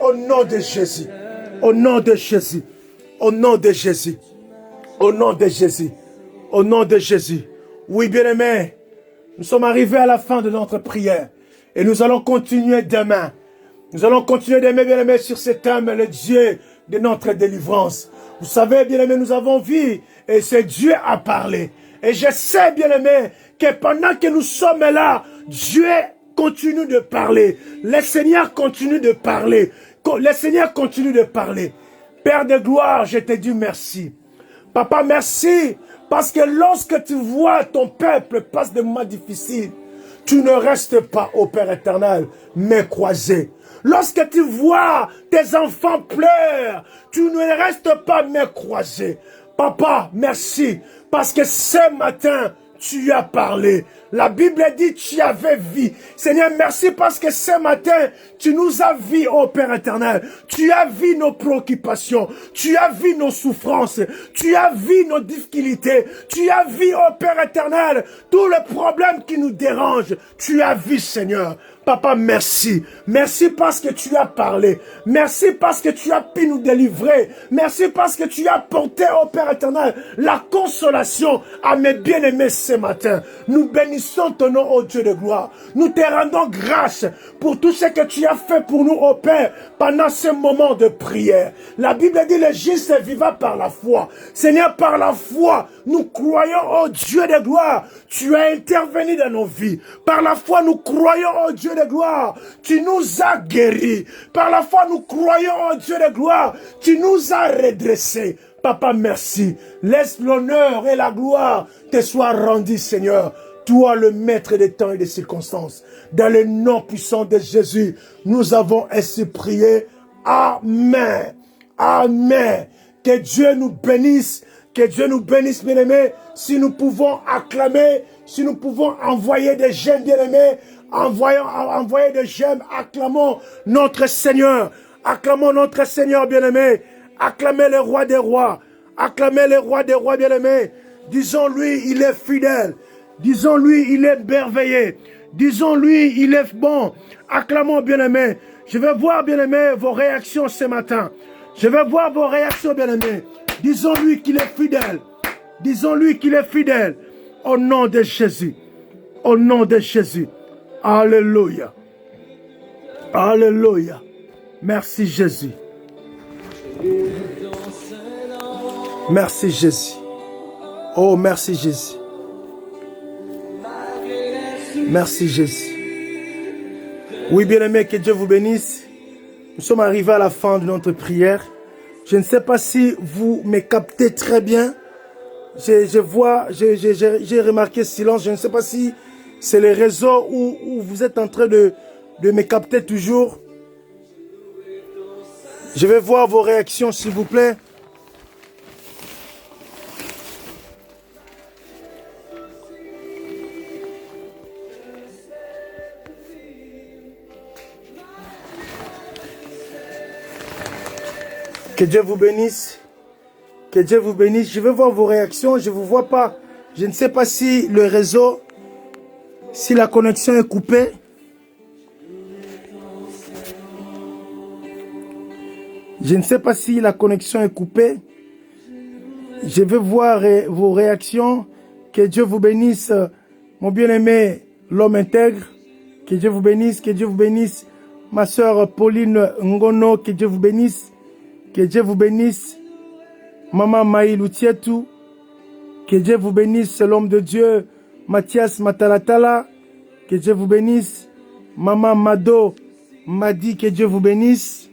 au nom de Jésus, au nom de Jésus, au nom de Jésus, au nom de Jésus, au nom de Jésus. Oui, bien-aimés, nous sommes arrivés à la fin de notre prière et nous allons continuer demain. Nous allons continuer demain, bien-aimés, sur ce thème, le Dieu de notre délivrance. Vous savez, bien-aimés, nous avons vu et c'est Dieu a parlé. Et je sais, bien-aimés, que pendant que nous sommes là, Dieu continue de parler. Le Seigneur continue de parler. Le Seigneur continue de parler. Père de gloire, je te dis merci. Papa, merci. Parce que lorsque tu vois ton peuple passer des moments difficiles, tu ne restes pas, ô Père éternel, mains croisées. Lorsque tu vois tes enfants pleurer, tu ne restes pas mains croisées. Papa, merci. Parce que ce matin, tu as parlé. La Bible dit tu avais vie. Seigneur, merci parce que ce matin, tu nous as vu, ô Père éternel. Tu as vu nos préoccupations. Tu as vu nos souffrances. Tu as vu nos difficultés. Tu as vu, ô Père éternel, tous les problèmes qui nous dérangent. Tu as vu, Seigneur. Papa, merci. Merci parce que tu as parlé. Merci parce que tu as pu nous délivrer. Merci parce que tu as porté, ô Père éternel, la consolation à mes bien-aimés ce matin. Nous bénissons ton nom, ô Dieu de gloire. Nous te rendons grâce pour tout ce que tu as fait pour nous, ô Père, pendant ce moment de prière. La Bible dit le juste vivra par la foi. Seigneur, par la foi, nous croyons, ô Dieu de gloire, tu as intervenu dans nos vies. Par la foi, nous croyons, ô Dieu de gloire, tu nous as guéris. Par la foi, nous croyons, ô Dieu de gloire, tu nous as redressés. Papa, merci. Laisse l'honneur et la gloire te soient rendus, Seigneur. Toi, le maître des temps et des circonstances. Dans le nom puissant de Jésus, nous avons ainsi prié. Amen. Amen. Que Dieu nous bénisse. Que Dieu nous bénisse, bien-aimés. Si nous pouvons acclamer, si nous pouvons envoyer des j'aime, bien-aimés, envoyer des j'aime, acclamons notre Seigneur. Acclamons notre Seigneur, bien-aimé. Acclamez le roi des rois. Acclamez le roi des rois, bien-aimé. Disons-lui, il est fidèle. Disons-lui, il est merveilleux. Disons-lui, il est bon. Acclamons, bien-aimé. Je vais voir, bien-aimé, vos réactions ce matin. Je vais voir vos réactions, bien-aimé. Disons-lui qu'il est fidèle. Disons-lui qu'il est fidèle. Au nom de Jésus. Au nom de Jésus. Alléluia. Alléluia. Merci Jésus. Merci Jésus. Oh, merci Jésus. Merci Jésus. Oui, bien-aimés, que Dieu vous bénisse. Nous sommes arrivés à la fin de notre prière. Je ne sais pas si vous me captez très bien. J'ai remarqué silence. Je ne sais pas si c'est les réseaux où vous êtes en train de me capter toujours. Je vais voir vos réactions, s'il vous plaît. Que Dieu vous bénisse. Que Dieu vous bénisse. Je vais voir vos réactions. Je ne vous vois pas. Je ne sais pas si le réseau, si la connexion est coupée. Je ne sais pas si la connexion est coupée. Je vais voir vos réactions. Que Dieu vous bénisse, mon bien-aimé, l'homme intègre. Que Dieu vous bénisse. Que Dieu vous bénisse, ma soeur Pauline Ngono. Que Dieu vous bénisse. Que Dieu vous bénisse, Maman Maïlou Tietou. Que Dieu vous bénisse, l'homme de Dieu, Mathias Matalatala. Que Dieu vous bénisse, Maman Mado Madi. Que Dieu vous bénisse.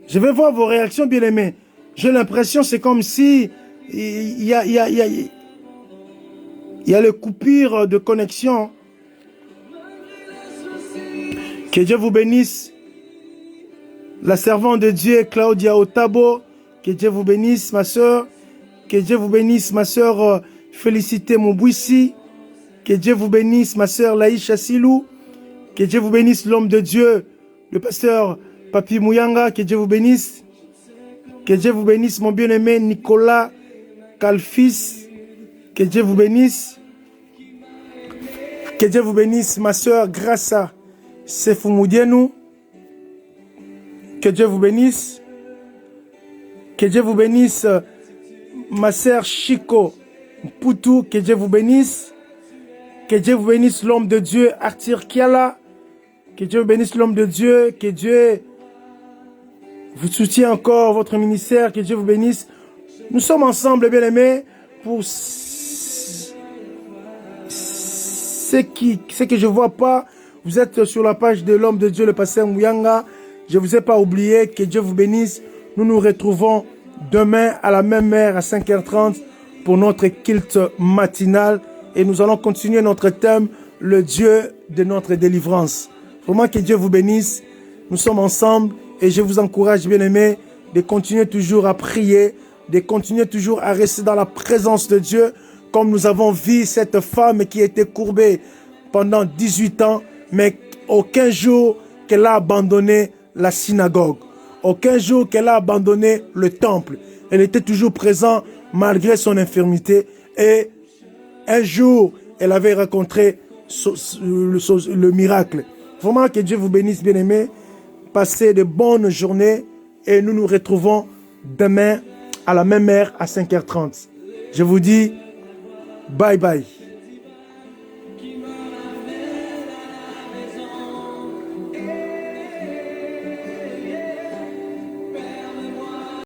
Je vais voir vos réactions, bien-aimés. J'ai l'impression, c'est comme si il y a le coupure de connexion. Que Dieu vous bénisse. La servante de Dieu, Claudia Otabo, que Dieu vous bénisse, ma soeur. Que Dieu vous bénisse, ma soeur Félicité Moubouissi. Que Dieu vous bénisse, ma soeur Laïcha Silou. Que Dieu vous bénisse, l'homme de Dieu, le pasteur Papi Mouyanga. Que Dieu vous bénisse. Que Dieu vous bénisse, mon bien-aimé Nicolas Kalfis. Que Dieu vous bénisse. Que Dieu vous bénisse, ma soeur Grassa Sefumoudianou. Que Dieu vous bénisse. Que Dieu vous bénisse, ma sœur Chico Poutou. Que Dieu vous bénisse. Que Dieu vous bénisse, l'homme de Dieu Arthur Kiala. Que Dieu vous bénisse, l'homme de Dieu. Que Dieu vous soutienne encore, votre ministère. Que Dieu vous bénisse. Nous sommes ensemble, bien-aimés, pour ce que je ne vois pas. Vous êtes sur la page de l'homme de Dieu, le pasteur Mouyanga. Je ne vous ai pas oublié. Que Dieu vous bénisse. Nous nous retrouvons demain à la même heure à 5h30 pour notre culte matinal. Et nous allons continuer notre thème, le Dieu de notre délivrance. Vraiment que Dieu vous bénisse. Nous sommes ensemble et je vous encourage, bien-aimés, de continuer toujours à prier, de continuer toujours à rester dans la présence de Dieu, comme nous avons vu cette femme qui était courbée pendant 18 ans, mais aucun jour qu'elle a abandonné la synagogue. Aucun jour qu'elle a abandonné le temple. Elle était toujours présente malgré son infirmité. Et un jour, elle avait rencontré le miracle. Vraiment que Dieu vous bénisse, bien-aimés. Passez de bonnes journées et nous nous retrouvons demain à la même heure à 5h30. Je vous dis bye bye.